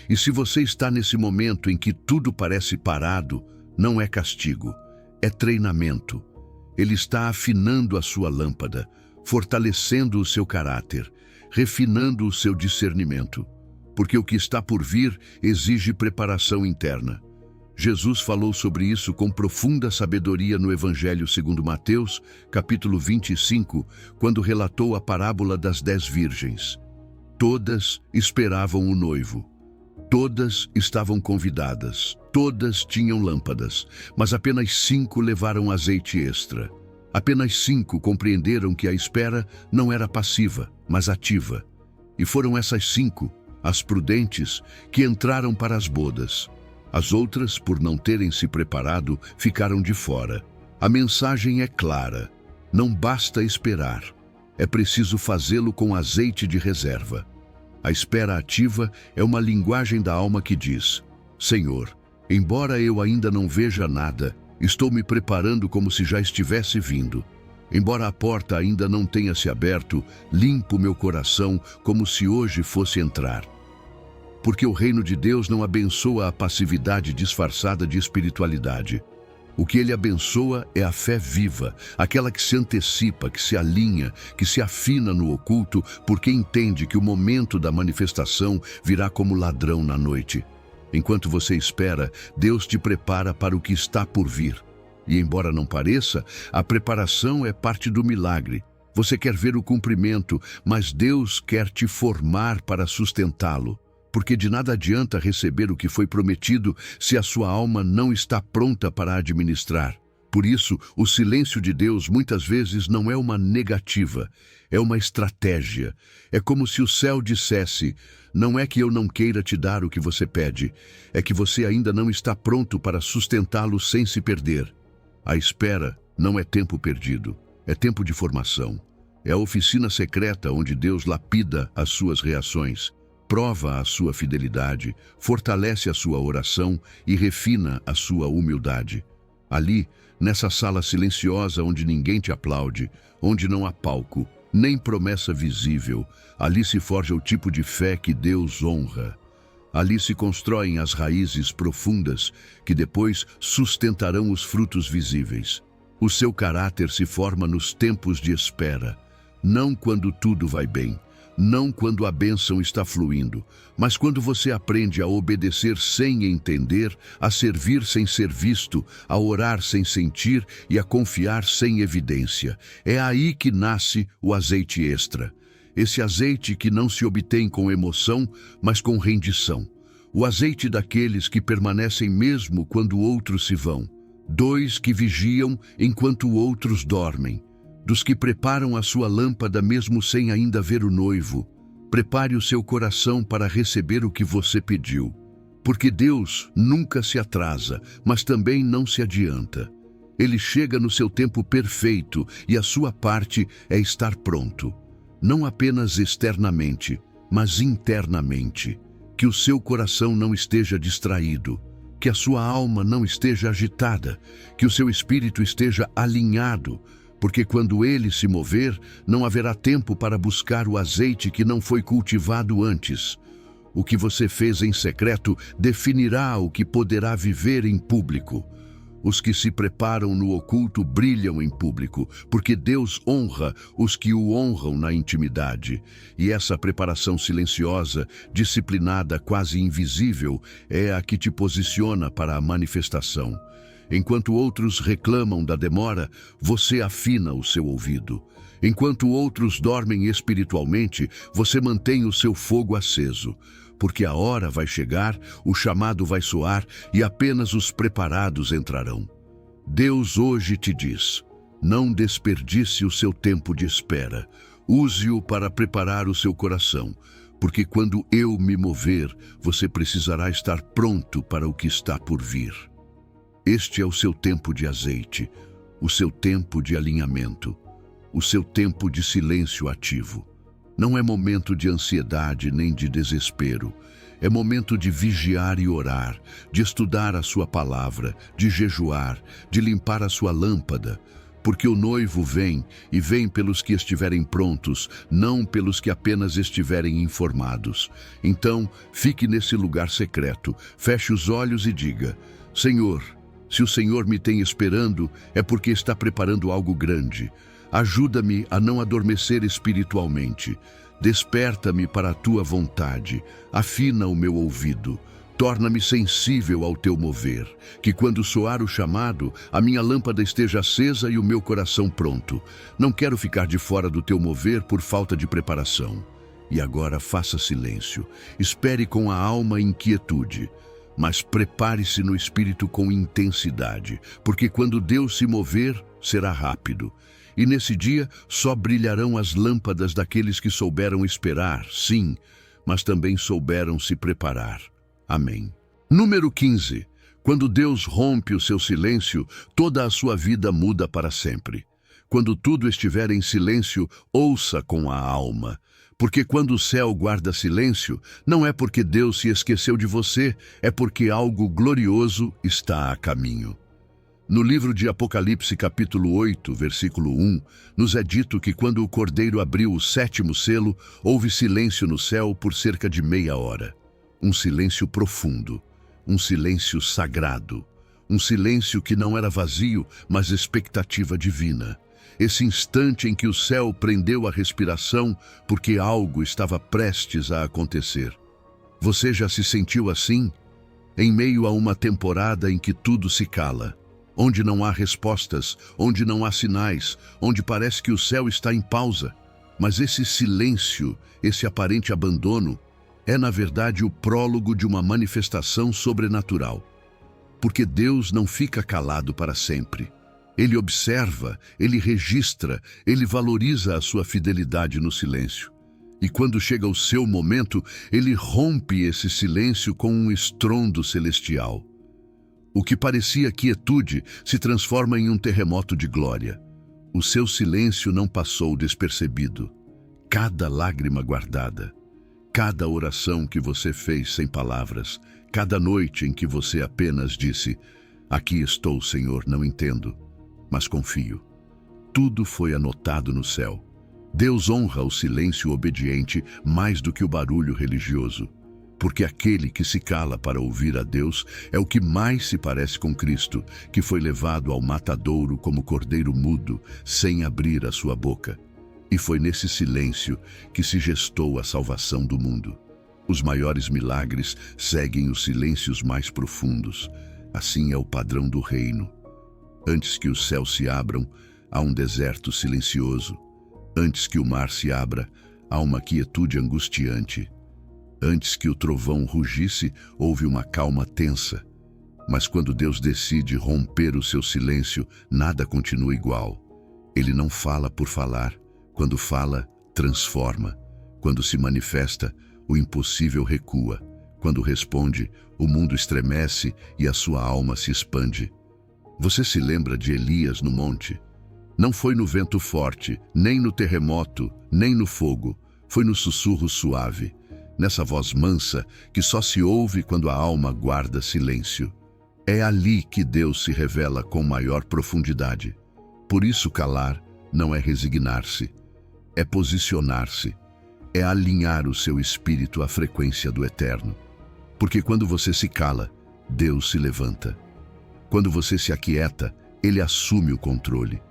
E se você está nesse momento em que tudo parece parado, não é castigo, é treinamento. Ele está afinando a sua lâmpada, fortalecendo o seu caráter, refinando o seu discernimento, porque o que está por vir exige preparação interna. Jesus falou sobre isso com profunda sabedoria no Evangelho segundo Mateus, capítulo 25, quando relatou a parábola das 10 virgens. Todas esperavam o noivo. Todas estavam convidadas, todas tinham lâmpadas, mas apenas 5 levaram azeite extra. Apenas 5 compreenderam que a espera não era passiva, mas ativa. E foram essas 5, as prudentes, que entraram para as bodas. As outras, por não terem se preparado, ficaram de fora. A mensagem é clara: não basta esperar, é preciso fazê-lo com azeite de reserva. A espera ativa é uma linguagem da alma que diz: Senhor, embora eu ainda não veja nada, estou me preparando como se já estivesse vindo. Embora a porta ainda não tenha se aberto, limpo meu coração como se hoje fosse entrar. Porque o reino de Deus não abençoa a passividade disfarçada de espiritualidade. O que ele abençoa é a fé viva, aquela que se antecipa, que se alinha, que se afina no oculto, porque entende que o momento da manifestação virá como ladrão na noite. Enquanto você espera, Deus te prepara para o que está por vir. E embora não pareça, a preparação é parte do milagre. Você quer ver o cumprimento, mas Deus quer te formar para sustentá-lo. Porque de nada adianta receber o que foi prometido se a sua alma não está pronta para administrar. Por isso, o silêncio de Deus muitas vezes não é uma negativa, é uma estratégia. É como se o céu dissesse: não é que eu não queira te dar o que você pede, é que você ainda não está pronto para sustentá-lo sem se perder. A espera não é tempo perdido, é tempo de formação. É a oficina secreta onde Deus lapida as suas reações, prova a sua fidelidade, fortalece a sua oração e refina a sua humildade. Ali, nessa sala silenciosa onde ninguém te aplaude, onde não há palco, nem promessa visível, ali se forja o tipo de fé que Deus honra. Ali se constroem as raízes profundas que depois sustentarão os frutos visíveis. O seu caráter se forma nos tempos de espera, não quando tudo vai bem, não quando a bênção está fluindo, mas quando você aprende a obedecer sem entender, a servir sem ser visto, a orar sem sentir e a confiar sem evidência. É aí que nasce o azeite extra. Esse azeite que não se obtém com emoção, mas com rendição. O azeite daqueles que permanecem mesmo quando outros se vão. Dois que vigiam enquanto outros dormem. Dos que preparam a sua lâmpada mesmo sem ainda ver o noivo. Prepare o seu coração para receber o que você pediu. Porque Deus nunca se atrasa, mas também não se adianta. Ele chega no seu tempo perfeito e a sua parte é estar pronto. Não apenas externamente, mas internamente. Que o seu coração não esteja distraído. Que a sua alma não esteja agitada. Que o seu espírito esteja alinhado. Porque quando ele se mover, não haverá tempo para buscar o azeite que não foi cultivado antes. O que você fez em secreto definirá o que poderá viver em público. Os que se preparam no oculto brilham em público, porque Deus honra os que o honram na intimidade. E essa preparação silenciosa, disciplinada, quase invisível, é a que te posiciona para a manifestação. Enquanto outros reclamam da demora, você afina o seu ouvido. Enquanto outros dormem espiritualmente, você mantém o seu fogo aceso. Porque a hora vai chegar, o chamado vai soar e apenas os preparados entrarão. Deus hoje te diz: não desperdice o seu tempo de espera. Use-o para preparar o seu coração. Porque quando eu me mover, você precisará estar pronto para o que está por vir. Este é o seu tempo de azeite, o seu tempo de alinhamento, o seu tempo de silêncio ativo. Não é momento de ansiedade nem de desespero. É momento de vigiar e orar, de estudar a sua palavra, de jejuar, de limpar a sua lâmpada. Porque o noivo vem, e vem pelos que estiverem prontos, não pelos que apenas estiverem informados. Então, fique nesse lugar secreto, feche os olhos e diga: Senhor, se o Senhor me tem esperando, é porque está preparando algo grande. Ajuda-me a não adormecer espiritualmente. Desperta-me para a tua vontade. Afina o meu ouvido. Torna-me sensível ao teu mover. Que quando soar o chamado, a minha lâmpada esteja acesa e o meu coração pronto. Não quero ficar de fora do teu mover por falta de preparação. E agora faça silêncio. Espere com a alma em quietude. Mas prepare-se no espírito com intensidade, porque quando Deus se mover, será rápido. E nesse dia só brilharão as lâmpadas daqueles que souberam esperar, sim, mas também souberam se preparar. Amém. Número 15. Quando Deus rompe o seu silêncio, toda a sua vida muda para sempre. Quando tudo estiver em silêncio, ouça com a alma. Porque quando o céu guarda silêncio, não é porque Deus se esqueceu de você, é porque algo glorioso está a caminho. No livro de Apocalipse, capítulo 8, versículo 1, nos é dito que quando o Cordeiro abriu o 7º selo, houve silêncio no céu por cerca de meia hora. Um silêncio profundo, um silêncio sagrado, um silêncio que não era vazio, mas expectativa divina. Esse instante em que o céu prendeu a respiração porque algo estava prestes a acontecer. Você já se sentiu assim? Em meio a uma temporada em que tudo se cala, onde não há respostas, onde não há sinais, onde parece que o céu está em pausa. Mas esse silêncio, esse aparente abandono, é na verdade o prólogo de uma manifestação sobrenatural. Porque Deus não fica calado para sempre. Ele observa, ele registra, ele valoriza a sua fidelidade no silêncio. E quando chega o seu momento, ele rompe esse silêncio com um estrondo celestial. O que parecia quietude se transforma em um terremoto de glória. O seu silêncio não passou despercebido. Cada lágrima guardada, cada oração que você fez sem palavras, cada noite em que você apenas disse: "Aqui estou, Senhor, não entendo, mas confio." Tudo foi anotado no céu. Deus honra o silêncio obediente mais do que o barulho religioso. Porque aquele que se cala para ouvir a Deus é o que mais se parece com Cristo, que foi levado ao matadouro como cordeiro mudo, sem abrir a sua boca. E foi nesse silêncio que se gestou a salvação do mundo. Os maiores milagres seguem os silêncios mais profundos. Assim é o padrão do reino. Antes que os céus se abram, há um deserto silencioso. Antes que o mar se abra, há uma quietude angustiante. Antes que o trovão rugisse, houve uma calma tensa. Mas quando Deus decide romper o seu silêncio, nada continua igual. Ele não fala por falar. Quando fala, transforma. Quando se manifesta, o impossível recua. Quando responde, o mundo estremece e a sua alma se expande. Você se lembra de Elias no monte? Não foi no vento forte, nem no terremoto, nem no fogo. Foi no sussurro suave. Nessa voz mansa que só se ouve quando a alma guarda silêncio. É ali que Deus se revela com maior profundidade. Por isso calar não é resignar-se, é posicionar-se, é alinhar o seu espírito à frequência do eterno. Porque quando você se cala, Deus se levanta. Quando você se aquieta, Ele assume o controle.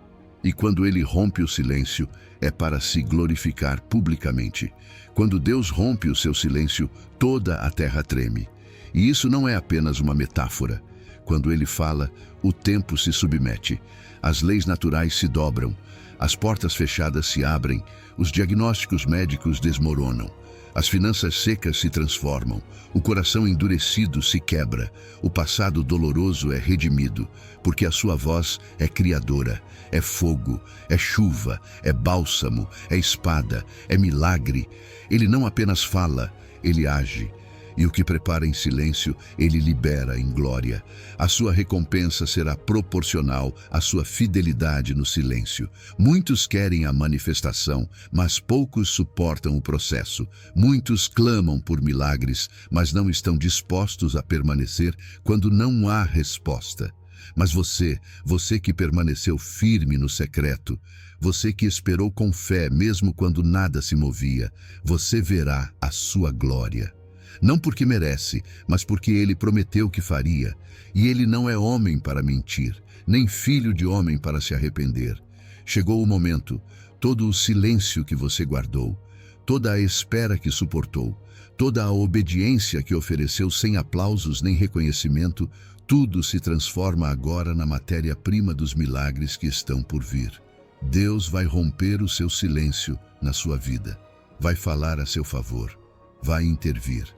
E quando Ele rompe o silêncio, é para se glorificar publicamente. Quando Deus rompe o seu silêncio, toda a terra treme. E isso não é apenas uma metáfora. Quando Ele fala, o tempo se submete, as leis naturais se dobram, as portas fechadas se abrem, os diagnósticos médicos desmoronam, as finanças secas se transformam, o coração endurecido se quebra, o passado doloroso é redimido, porque a sua voz é criadora, é fogo, é chuva, é bálsamo, é espada, é milagre. Ele não apenas fala, Ele age. E o que prepara em silêncio, Ele libera em glória. A sua recompensa será proporcional à sua fidelidade no silêncio. Muitos querem a manifestação, mas poucos suportam o processo. Muitos clamam por milagres, mas não estão dispostos a permanecer quando não há resposta. Mas você que permaneceu firme no secreto, você que esperou com fé mesmo quando nada se movia, você verá a sua glória. Não porque merece, mas porque Ele prometeu que faria. E Ele não é homem para mentir, nem filho de homem para se arrepender. Chegou o momento, todo o silêncio que você guardou, toda a espera que suportou, toda a obediência que ofereceu sem aplausos nem reconhecimento, tudo se transforma agora na matéria-prima dos milagres que estão por vir. Deus vai romper o seu silêncio na sua vida, vai falar a seu favor, vai intervir.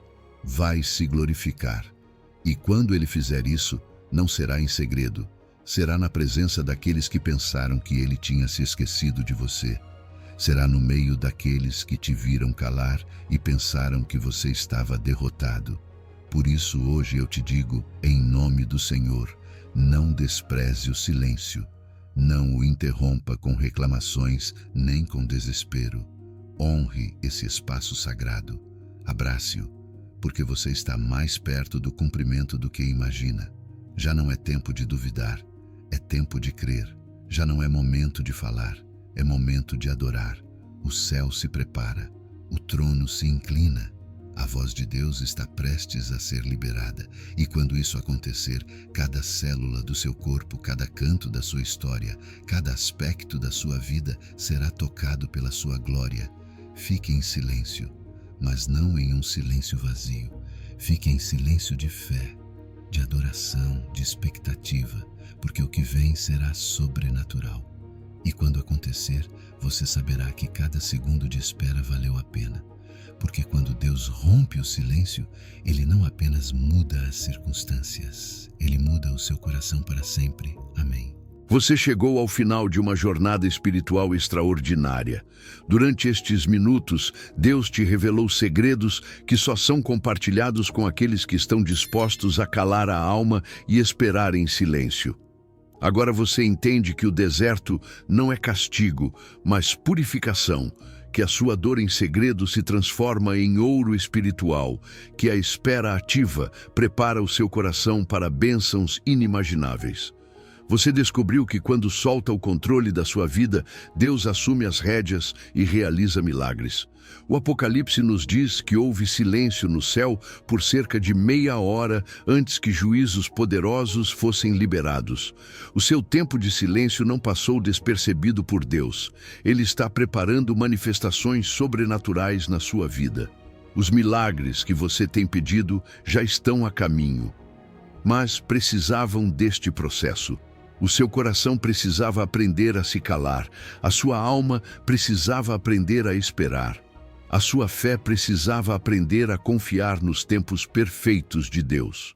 Vai se glorificar. E quando Ele fizer isso, não será em segredo. Será na presença daqueles que pensaram que Ele tinha se esquecido de você. Será no meio daqueles que te viram calar e pensaram que você estava derrotado. Por isso hoje eu te digo, em nome do Senhor, não despreze o silêncio. Não o interrompa com reclamações nem com desespero. Honre esse espaço sagrado. Abrace-o, porque você está mais perto do cumprimento do que imagina. Já não é tempo de duvidar, É tempo de crer. Já não é momento de falar, é momento de adorar. O céu se prepara, o trono se inclina. A voz de Deus está prestes a ser liberada, e quando isso acontecer, cada célula do seu corpo, cada canto da sua história, cada aspecto da sua vida será tocado pela sua glória. Fique em silêncio, mas não em um silêncio vazio. Fique em silêncio de fé, de adoração, de expectativa, porque o que vem será sobrenatural. E quando acontecer, você saberá que cada segundo de espera valeu a pena. Porque quando Deus rompe o silêncio, Ele não apenas muda as circunstâncias, Ele muda o seu coração para sempre. Amém. Você chegou ao final de uma jornada espiritual extraordinária. Durante estes minutos, Deus te revelou segredos que só são compartilhados com aqueles que estão dispostos a calar a alma e esperar em silêncio. Agora você entende que o deserto não é castigo, mas purificação, que a sua dor em segredo se transforma em ouro espiritual, que a espera ativa prepara o seu coração para bênçãos inimagináveis. Você descobriu que quando solta o controle da sua vida, Deus assume as rédeas e realiza milagres. O Apocalipse nos diz que houve silêncio no céu por cerca de meia hora antes que juízos poderosos fossem liberados. O seu tempo de silêncio não passou despercebido por Deus. Ele está preparando manifestações sobrenaturais na sua vida. Os milagres que você tem pedido já estão a caminho, mas precisavam deste processo. O seu coração precisava aprender a se calar, a sua alma precisava aprender a esperar. A sua fé precisava aprender a confiar nos tempos perfeitos de Deus.